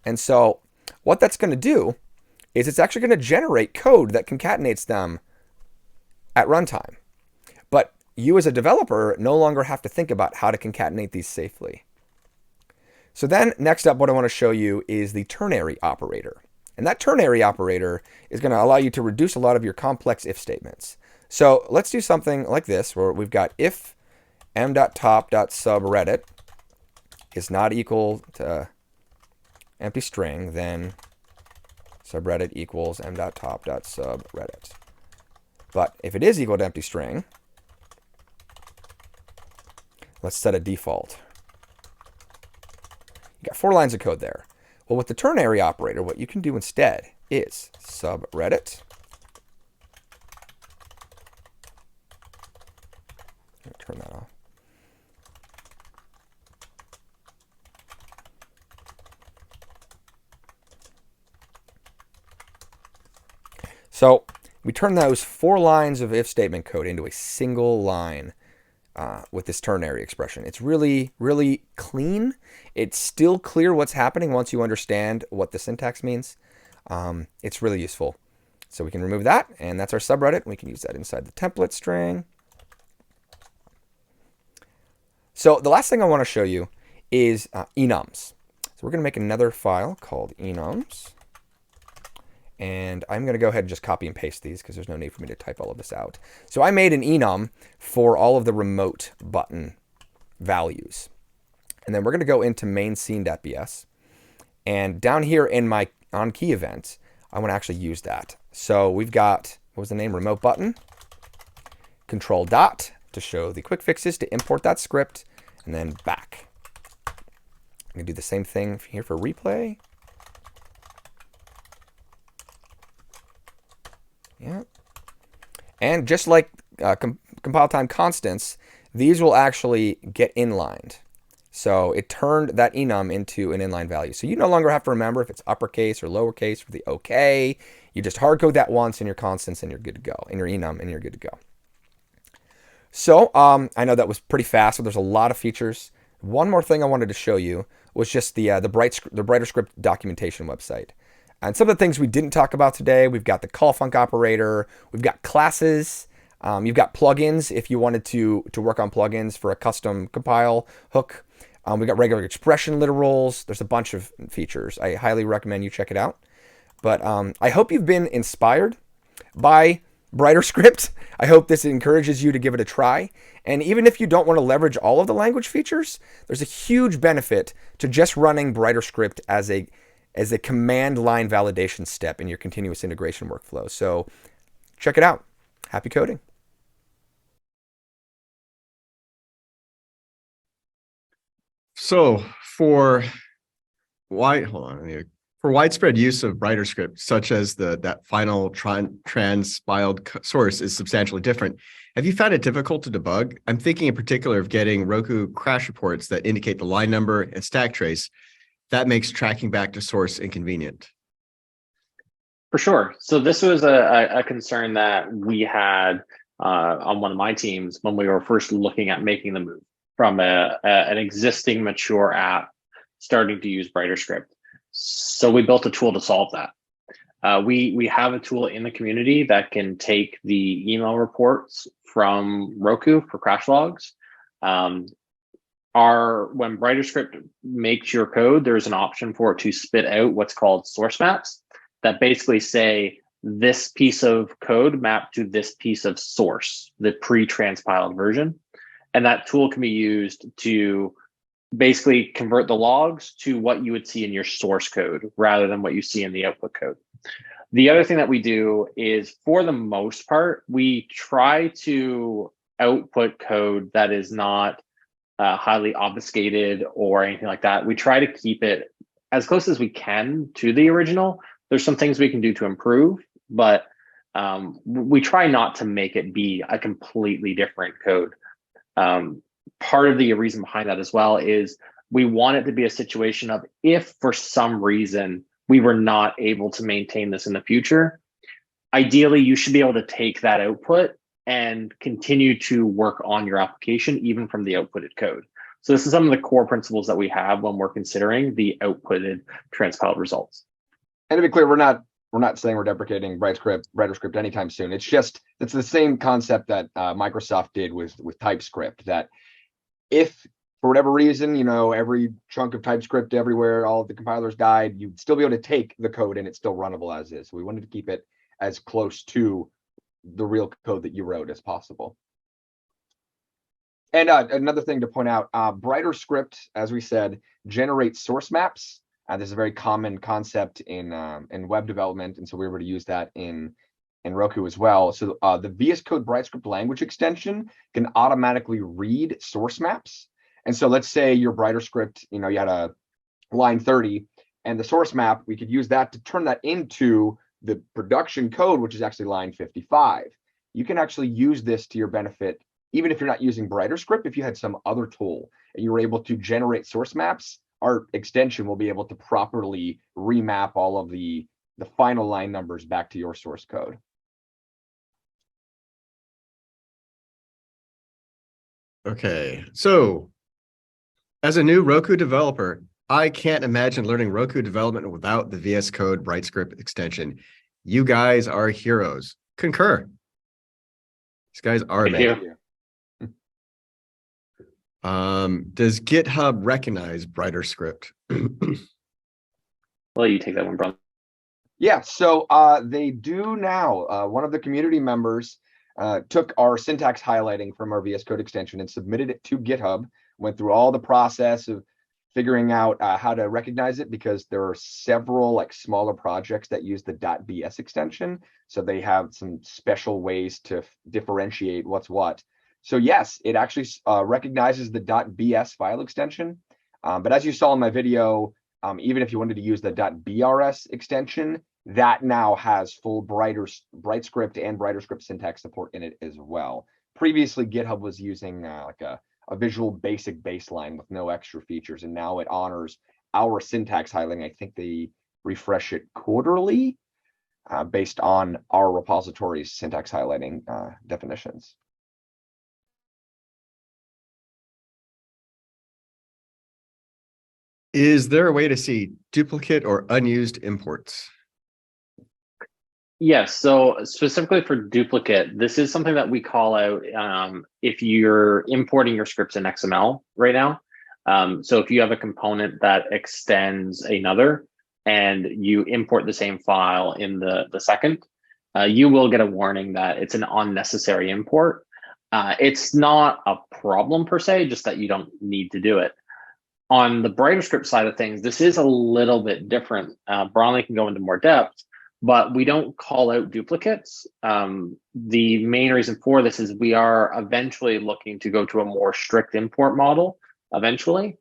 And so what that's going to do is it's actually going to generate code that concatenates them at runtime. But you as a developer no longer have to think about how to concatenate these safely. So then next up, what I want to show you is the ternary operator. And that ternary operator is going to allow you to reduce a lot of your complex if statements. So let's do something like this, where we've got if m.top.subreddit is not equal to empty string, then subreddit equals m.top.subreddit. But if it is equal to empty string, let's set a default. You got 4 lines of code there. Well, with the ternary operator, what you can do instead is subreddit. Turn that off. So we turn those 4 lines of if statement code into a single line with this ternary expression. It's really, really clean. It's still clear what's happening once you understand what the syntax means. It's really useful. So we can remove that, and that's our subreddit. We can use that inside the template string. So the last thing I want to show you is enums. So we're going to make another file called enums. And I'm going to go ahead and just copy and paste these because there's no need for me to type all of this out. So I made an enum for all of the remote button values. And then we're going to go into main scene.bs. And down here in my onKey event, I want to actually use that. So we've got, what was the name? Remote button. Control dot to show the quick fixes to import that script. And then back. I'm going to do the same thing here for replay. Yeah. And just like compile time constants, these will actually get inlined. So it turned that enum into an inline value. So you no longer have to remember if it's uppercase or lowercase for the OK. You just hard code that once in your constants and you're good to go. In your enum and you're good to go. So I know that was pretty fast, but there's a lot of features. One more thing I wanted to show you was just the BrighterScript documentation website. And some of the things we didn't talk about today, we've got the call func operator, we've got classes, you've got plugins if you wanted to work on plugins for a custom compile hook. We've got regular expression literals. There's a bunch of features. I highly recommend you check it out. But I hope you've been inspired by BrighterScript. I hope this encourages you to give it a try. And even if you don't want to leverage all of the language features, there's a huge benefit to just running BrighterScript as a command line validation step in your continuous integration workflow. So check it out. Happy coding. So for widespread use of BrighterScript, such as that final transpiled source is substantially different, have you found it difficult to debug? I'm thinking in particular of getting Roku crash reports that indicate the line number and stack trace. That makes tracking back to source inconvenient. For sure. So this was a concern that we had on one of my teams when we were first looking at making the move from an existing mature app starting to use BrighterScript. So we built a tool to solve that. We have a tool in the community that can take the email reports from Roku for crash logs. When BrighterScript makes your code, there's an option for it to spit out what's called source maps that basically say this piece of code mapped to this piece of source, the pre-transpiled version. And that tool can be used to basically convert the logs to what you would see in your source code rather than what you see in the output code. The other thing that we do is, for the most part, we try to output code that is not highly obfuscated or anything like that. We try to keep it as close as we can to the original. There's some things we can do to improve, but we try not to make it be a completely different code. Part of the reason behind that as well is we want it to be a situation of, if for some reason we were not able to maintain this in the future, ideally you should be able to take that output and continue to work on your application even from the outputted code. So this is some of the core principles that we have when we're considering the outputted transpiled results. And to be clear, we're not saying we're deprecating BrighterScript anytime soon. It's the same concept that Microsoft did with TypeScript, that if for whatever reason, every chunk of TypeScript everywhere, all of the compilers died, you'd still be able to take the code and it's still runnable as is. So we wanted to keep it as close to the real code that you wrote as possible. And another thing to point out, BrighterScript, as we said, generates source maps. This is a very common concept in web development, and so we were able to use that in Roku as well. So the VS Code BrightScript language extension can automatically read source maps. And so let's say your BrighterScript, you had a line 30, and the source map, we could use that to turn that into the production code, which is actually line 55. You can actually use this to your benefit, even if you're not using BrighterScript. If you had some other tool and you were able to generate source maps, our extension will be able to properly remap all of the final line numbers back to your source code. Okay, so as a new Roku developer, I can't imagine learning Roku development without the VS Code BrightScript extension. You guys are heroes. Concur. These guys are amazing. Does GitHub recognize BrighterScript? Well, you take that one, Bron. Yeah, so they do now. One of the community members took our syntax highlighting from our VS Code extension and submitted it to GitHub, went through all the process of figuring out how to recognize it, because there are several smaller projects that use the .bs extension. So they have some special ways to differentiate what's what. So yes, it actually recognizes the .bs file extension. But as you saw in my video, even if you wanted to use the .brs extension, that now has full BrightScript and BrighterScript syntax support in it as well. Previously, GitHub was using a Visual Basic baseline with no extra features, and now it honors our syntax highlighting. I think they refresh it quarterly based on our repository's syntax highlighting definitions. Is there a way to see duplicate or unused imports? Yes, so specifically for duplicate, this is something that we call out if you're importing your scripts in XML right now. So if you have a component that extends another and you import the same file in the second, you will get a warning that it's an unnecessary import. It's not a problem per se, just that you don't need to do it. On the BrighterScript side of things, this is a little bit different. Bronley can go into more depth, but we don't call out duplicates. The main reason for this is we are eventually looking to go to a more strict import model eventually.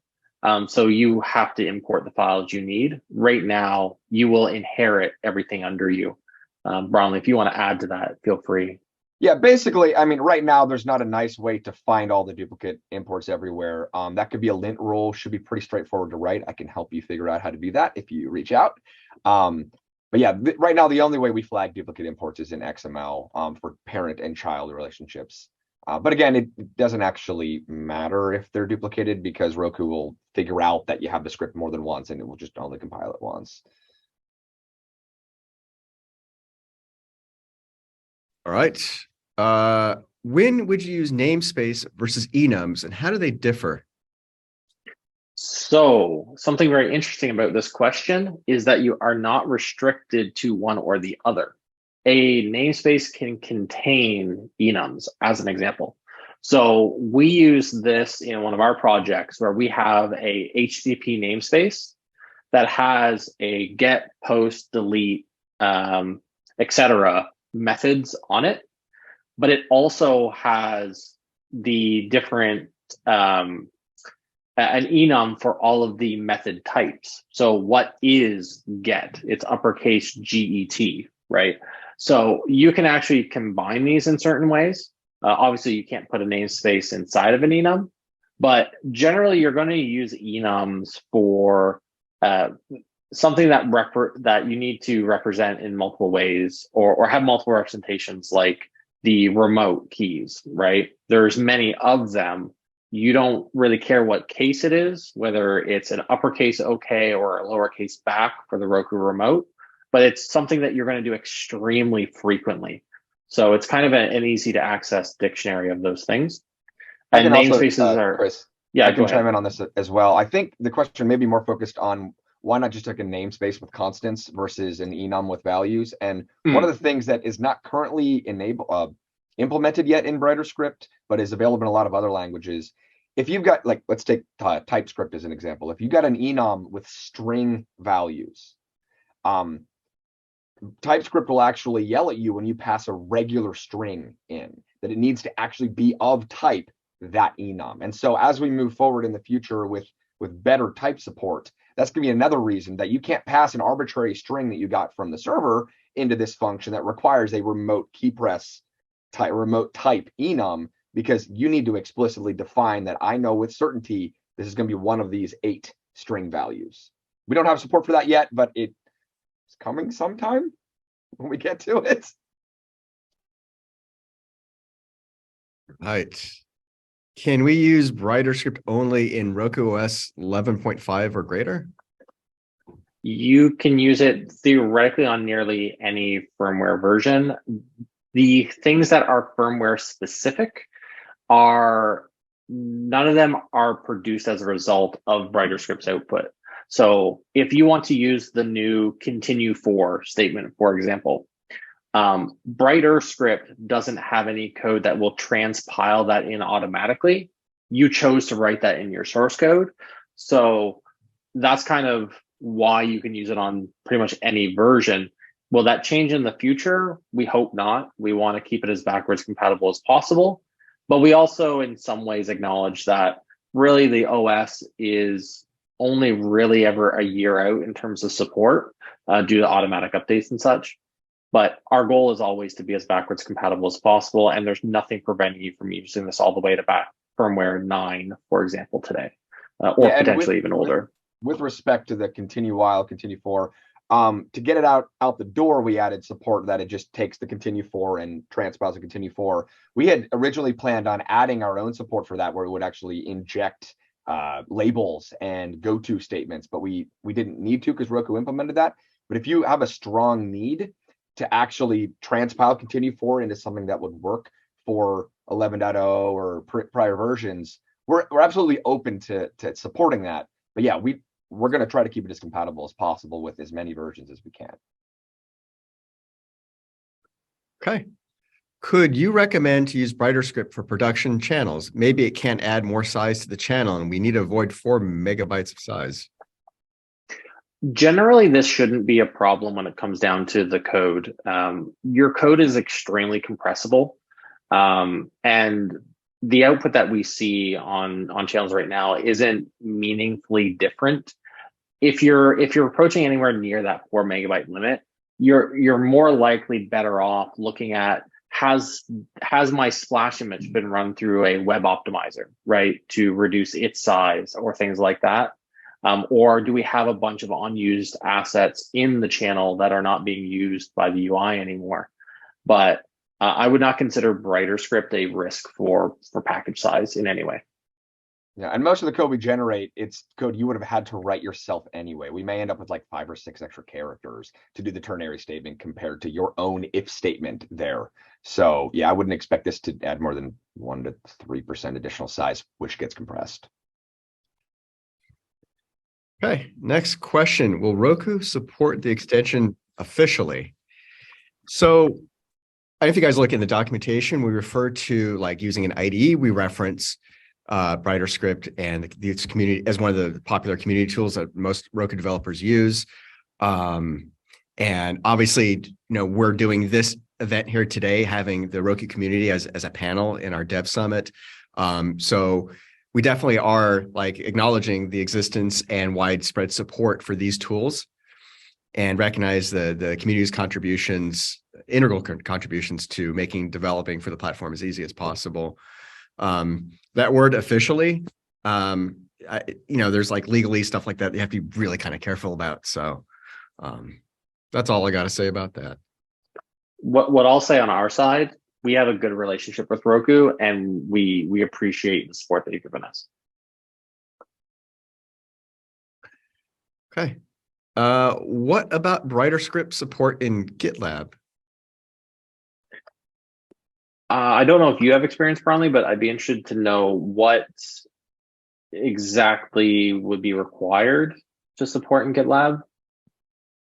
So you have to import the files you need. Right now, you will inherit everything under you. Bronley, if you want to add to that, feel free. Yeah, basically, I mean, right now there's not a nice way to find all the duplicate imports everywhere. That could be a lint rule, should be pretty straightforward to write. I can help you figure out how to do that if you reach out. But yeah, right now the only way we flag duplicate imports is in XML for parent and child relationships. But again, it doesn't actually matter if they're duplicated because Roku will figure out that you have the script more than once and it will just only compile it once. All right. When would you use namespace versus enums, and how do they differ? So something very interesting about this question is that you are not restricted to one or the other. A namespace can contain enums, as an example. So we use this in one of our projects where we have a HTTP namespace that has a get, post, delete, etc. methods on it, but it also has the different an enum for all of the method types. So what is get? It's uppercase GET, right? So you can actually combine these in certain ways. Obviously, you can't put a namespace inside of an enum, but generally you're going to use enums for something that you need to represent in multiple ways or have multiple representations, like the remote keys, right? There's many of them. You don't really care what case it is, whether it's an uppercase OK or a lowercase back for the Roku remote, but it's something that you're going to do extremely frequently. So it's kind of an easy to access dictionary of those things. And namespaces are, Chris, yeah, I can chime in on this as well. I think the question may be more focused on why not just take a namespace with constants versus an enum with values. And one of the things that is not currently implemented yet in BrighterScript, but is available in a lot of other languages. If you've got, like, let's take TypeScript as an example. If you've got an enum with string values, TypeScript will actually yell at you when you pass a regular string in, that it needs to actually be of type that enum. And so as we move forward in the future with better type support, that's going to be another reason that you can't pass an arbitrary string that you got from the server into this function that requires a remote key press type, remote type enum, because you need to explicitly define that I know with certainty this is going to be one of these 8 string values. We don't have support for that yet, but it's coming sometime when we get to it. Right. Can we use BrighterScript only in Roku OS 11.5 or greater? You can use it theoretically on nearly any firmware version. The things that are firmware specific are, none of them are produced as a result of BrighterScript's output. So if you want to use the new continue for statement, for example, BrighterScript doesn't have any code that will transpile that in automatically. You chose to write that in your source code. So that's kind of why you can use it on pretty much any version. Will that change in the future? We hope not. We want to keep it as backwards compatible as possible. But we also, in some ways, acknowledge that really the OS is only really ever a year out in terms of support due to automatic updates and such. But our goal is always to be as backwards compatible as possible. And there's nothing preventing you from using this all the way to back firmware 9, for example, today, or potentially even older. With respect to the continue while, continue for, to get it out the door, we added support that it just takes the continue for and transpiles the continue for. We had originally planned on adding our own support for that, where we would actually inject labels and go-to statements, but we didn't need to because Roku implemented that. But if you have a strong need to actually transpile continue for into something that would work for 11.0 or prior versions, we're absolutely open to supporting that. But yeah, we're going to try to keep it as compatible as possible with as many versions as we can. Okay. Could you recommend to use BrighterScript for production channels? Maybe it can't add more size to the channel and we need to avoid 4 megabytes of size. Generally, this shouldn't be a problem when it comes down to the code. Your code is extremely compressible, and the output that we see on channels right now isn't meaningfully different. If you're approaching anywhere near that 4 megabyte limit, you're more likely better off looking at has my splash image been run through a web optimizer, right, to reduce its size or things like that. Or do we have a bunch of unused assets in the channel that are not being used by the UI anymore? But I would not consider BrighterScript a risk for package size in any way. Yeah, and most of the code we generate, it's code you would have had to write yourself anyway. We may end up with like 5 or 6 extra characters to do the ternary statement compared to your own if statement there. So yeah, I wouldn't expect this to add more than 1 to 3% additional size, which gets compressed. Okay, next question. Will Roku support the extension officially? So if you guys look in the documentation, we refer to like using an IDE. We reference BrighterScript and its community as one of the popular community tools that most Roku developers use. And obviously, we're doing this event here today, having the Roku community as a panel in our Dev Summit. So we definitely are like acknowledging the existence and widespread support for these tools and recognize the community's contributions, integral contributions to making developing for the platform as easy as possible. That word officially, there's like legalese stuff like that you have to be really kind of careful about. So that's all I got to say about that. What I'll say on our side, we have a good relationship with Roku, and we appreciate the support that you've given us. Okay. What about BrighterScript support in GitLab? I don't know if you have experience, Brownlee, but I'd be interested to know what exactly would be required to support in GitLab.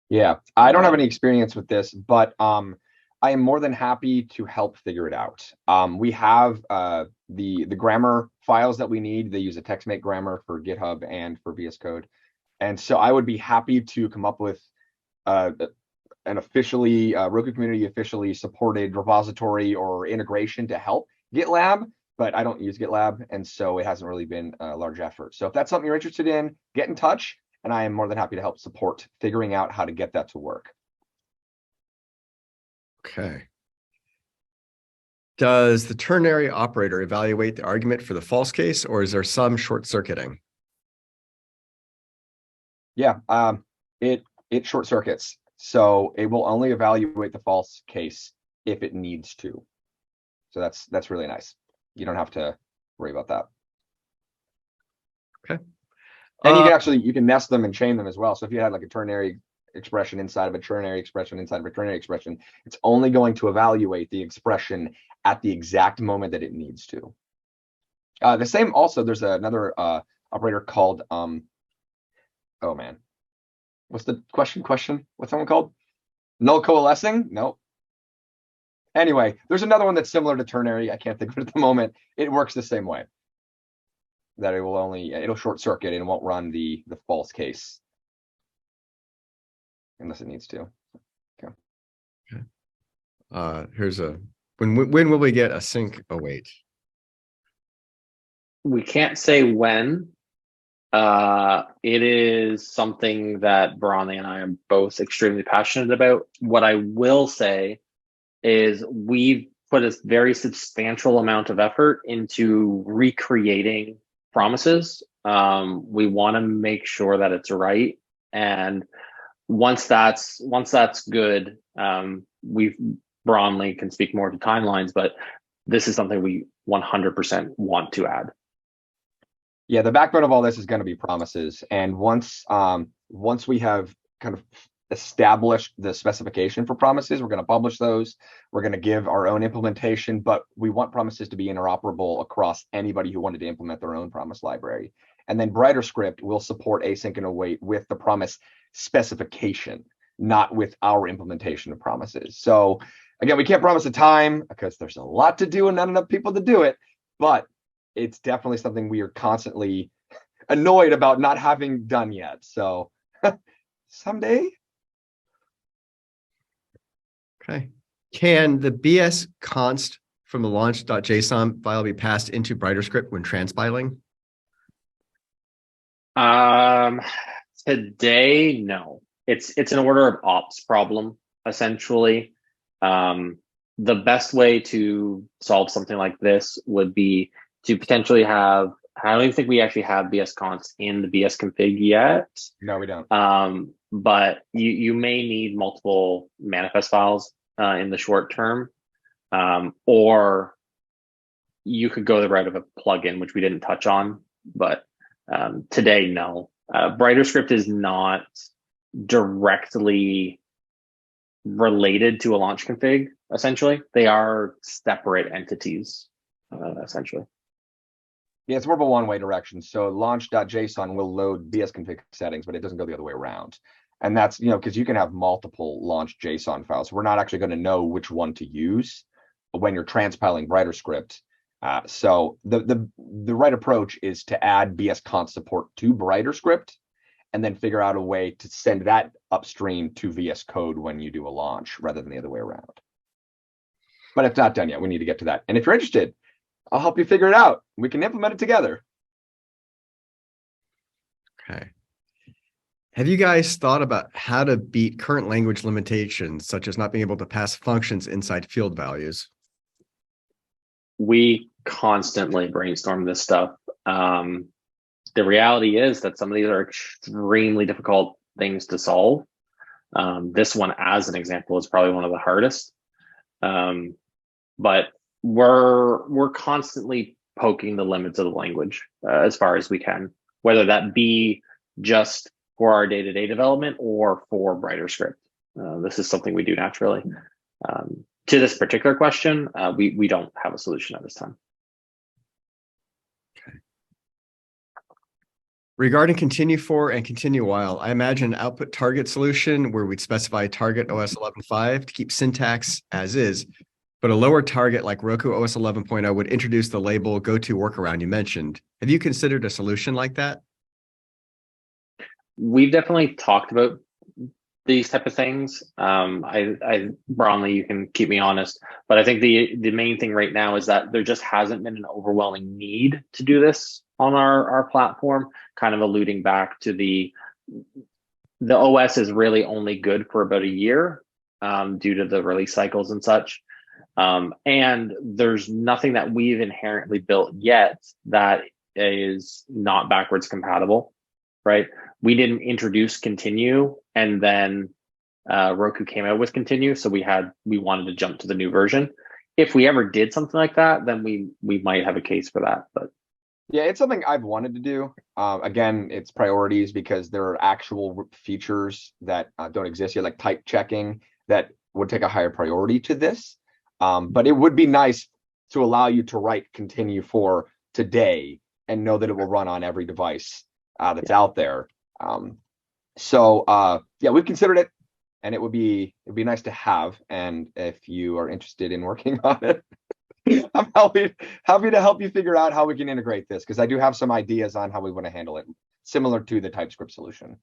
Yeah, I don't have any experience with this, but I am more than happy to help figure it out. We have the grammar files that we need. They use a TextMate grammar for GitHub and for VS Code. And so I would be happy to come up with an officially Roku community officially supported repository or integration to help GitLab, but I don't use GitLab, and so it hasn't really been a large effort. So if that's something you're interested in, get in touch, and I am more than happy to help support figuring out how to get that to work. Okay. Does the ternary operator evaluate the argument for the false case, or is there some short circuiting? Yeah, it short circuits. So it will only evaluate the false case if it needs to. So that's really nice. You don't have to worry about that. Okay. And you can nest them and chain them as well. So if you had like a ternary expression inside of a ternary expression inside of a ternary expression, it's only going to evaluate the expression at the exact moment that it needs to. The same also, there's another operator called oh man, what's the question? What's that one called? Null coalescing? Nope. Anyway, there's another one that's similar to ternary. I can't think of it at the moment. It works the same way. That it'll short circuit and won't run the false case unless it needs to. Okay. Here's when will we get a sync await? We can't say when. It is something that Bronley and I are both extremely passionate about. What I will say is we've put a very substantial amount of effort into recreating promises. We want to make sure that it's right, and once that's good, Bronley can speak more to timelines, but this is something we 100% want to add. Yeah, the backbone of all this is going to be promises, and once we have kind of established the specification for promises, we're going to publish those. We're going to give our own implementation, but we want promises to be interoperable across anybody who wanted to implement their own promise library. And then BrighterScript will support async and await with the promise specification, not with our implementation of promises. So again, we can't promise a time because there's a lot to do and not enough people to do it, but it's definitely something we are constantly annoyed about not having done yet. So someday. Okay. Can the BS const from the launch.json file be passed into BrighterScript when transpiling? Today, no. It's an order of ops problem, essentially. The best way to solve something like this would be to potentially have, I don't even think we actually have BS const in the BS config yet. No, we don't. But you may need multiple manifest files in the short term, or you could go the route of a plugin, which we didn't touch on. But today, no. BrighterScript is not directly related to a launch config. Essentially, they are separate entities. Essentially. Yeah, it's more of a one-way direction. So launch.json will load BS config settings, but it doesn't go the other way around. And that's, because you can have multiple launch JSON files. We're not actually going to know which one to use when you're transpiling BrighterScript. So the right approach is to add BS const support to BrighterScript and then figure out a way to send that upstream to VS Code when you do a launch rather than the other way around. But it's not done yet. We need to get to that. And if you're interested, I'll help you figure it out. We can implement it together. Okay. Have you guys thought about how to beat current language limitations, such as not being able to pass functions inside field values? We constantly brainstorm this stuff. The reality is that some of these are extremely difficult things to solve. This one, as an example, is probably one of the hardest. But we're constantly poking the limits of the language as far as we can, whether that be just for our day-to-day development or for BrighterScript. This is something we do naturally. To this particular question, we don't have a solution at this time. Okay. Regarding continue for and continue while, I imagine an output target solution where we'd specify target OS 11.5 to keep syntax as is, but a lower target like Roku OS 11.0 would introduce the label go-to workaround you mentioned. Have you considered a solution like that? We've definitely talked about these type of things. Brownlee, you can keep me honest, but I think the main thing right now is that there just hasn't been an overwhelming need to do this on our platform, kind of alluding back to the OS is really only good for about a year due to the release cycles and such. And there's nothing that we've inherently built yet that is not backwards compatible, right? We didn't introduce continue and then Roku came out with continue. So we wanted to jump to the new version. If we ever did something like that, then we might have a case for that. But yeah, it's something I've wanted to do. Again, it's priorities because there are actual features that don't exist yet, like type checking, that would take a higher priority to this. But it would be nice to allow you to write continue for today and know that it will run on every device that's out there. Yeah, we've considered it, and it'd be nice to have. And if you are interested in working on it, I'm happy to help you figure out how we can integrate this, because I do have some ideas on how we want to handle it, similar to the TypeScript solution.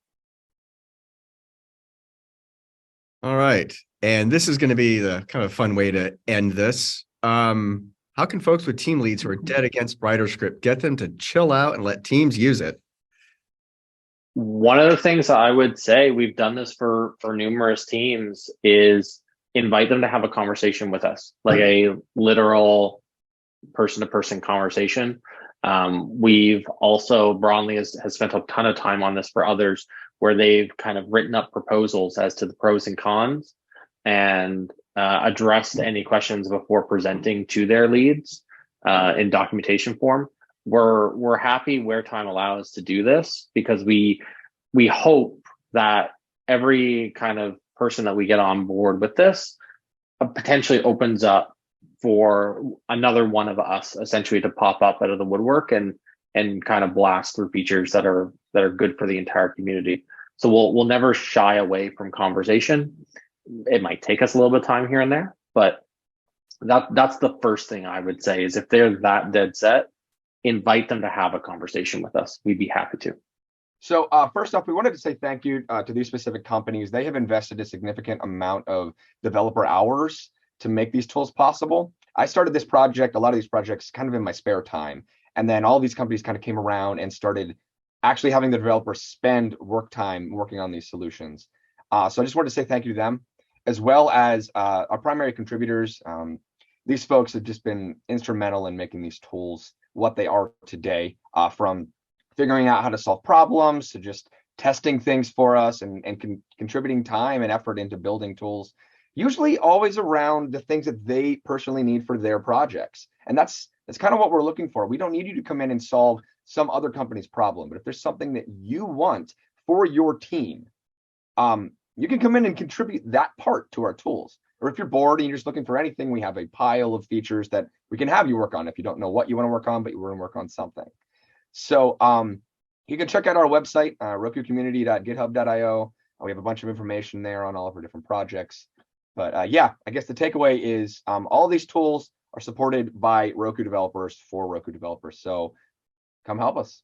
All right. And this is going to be the kind of fun way to end this. How can folks with team leads who are dead against BrighterScript get them to chill out and let teams use it? one of the things that I would say, we've done this for numerous teams, is invite them to have a conversation with us, like a literal person-to-person conversation. We've also, Brownlee has spent a ton of time on this for others, where they've kind of written up proposals as to the pros and cons and addressed any questions before presenting to their leads in documentation form. We're happy where time allows to do this, because we hope that every kind of person that we get on board with this potentially opens up for another one of us essentially to pop up out of the woodwork and kind of blast through features that are good for the entire community. So we'll never shy away from conversation. It might take us a little bit of time here and there, But that's the first thing I would say is if they're that dead set, invite them to have a conversation with us. We'd be happy to. So first off, we wanted to say thank you to these specific companies. They have invested a significant amount of developer hours to make these tools possible. I started this project, a lot of these projects kind of in my spare time. And then all these companies kind of came around and started actually having the developers spend work time working on these solutions. So I just wanted to say thank you to them, as well as our primary contributors. These folks have just been instrumental in making these tools what they are today, from figuring out how to solve problems to just testing things for us and contributing time and effort into building tools, usually always around the things that they personally need for their projects. And that's kind of what we're looking for. We don't need you to come in and solve some other company's problem, but if there's something that you want for your team, you can come in and contribute that part to our tools. Or if you're bored and you're just looking for anything, we have a pile of features that we can have you work on if you don't know what you want to work on, but you want to work on something. So you can check out our website, RokuCommunity.github.io. We have a bunch of information there on all of our different projects. But yeah, I guess the takeaway is all of these tools are supported by Roku developers for Roku developers. So come help us.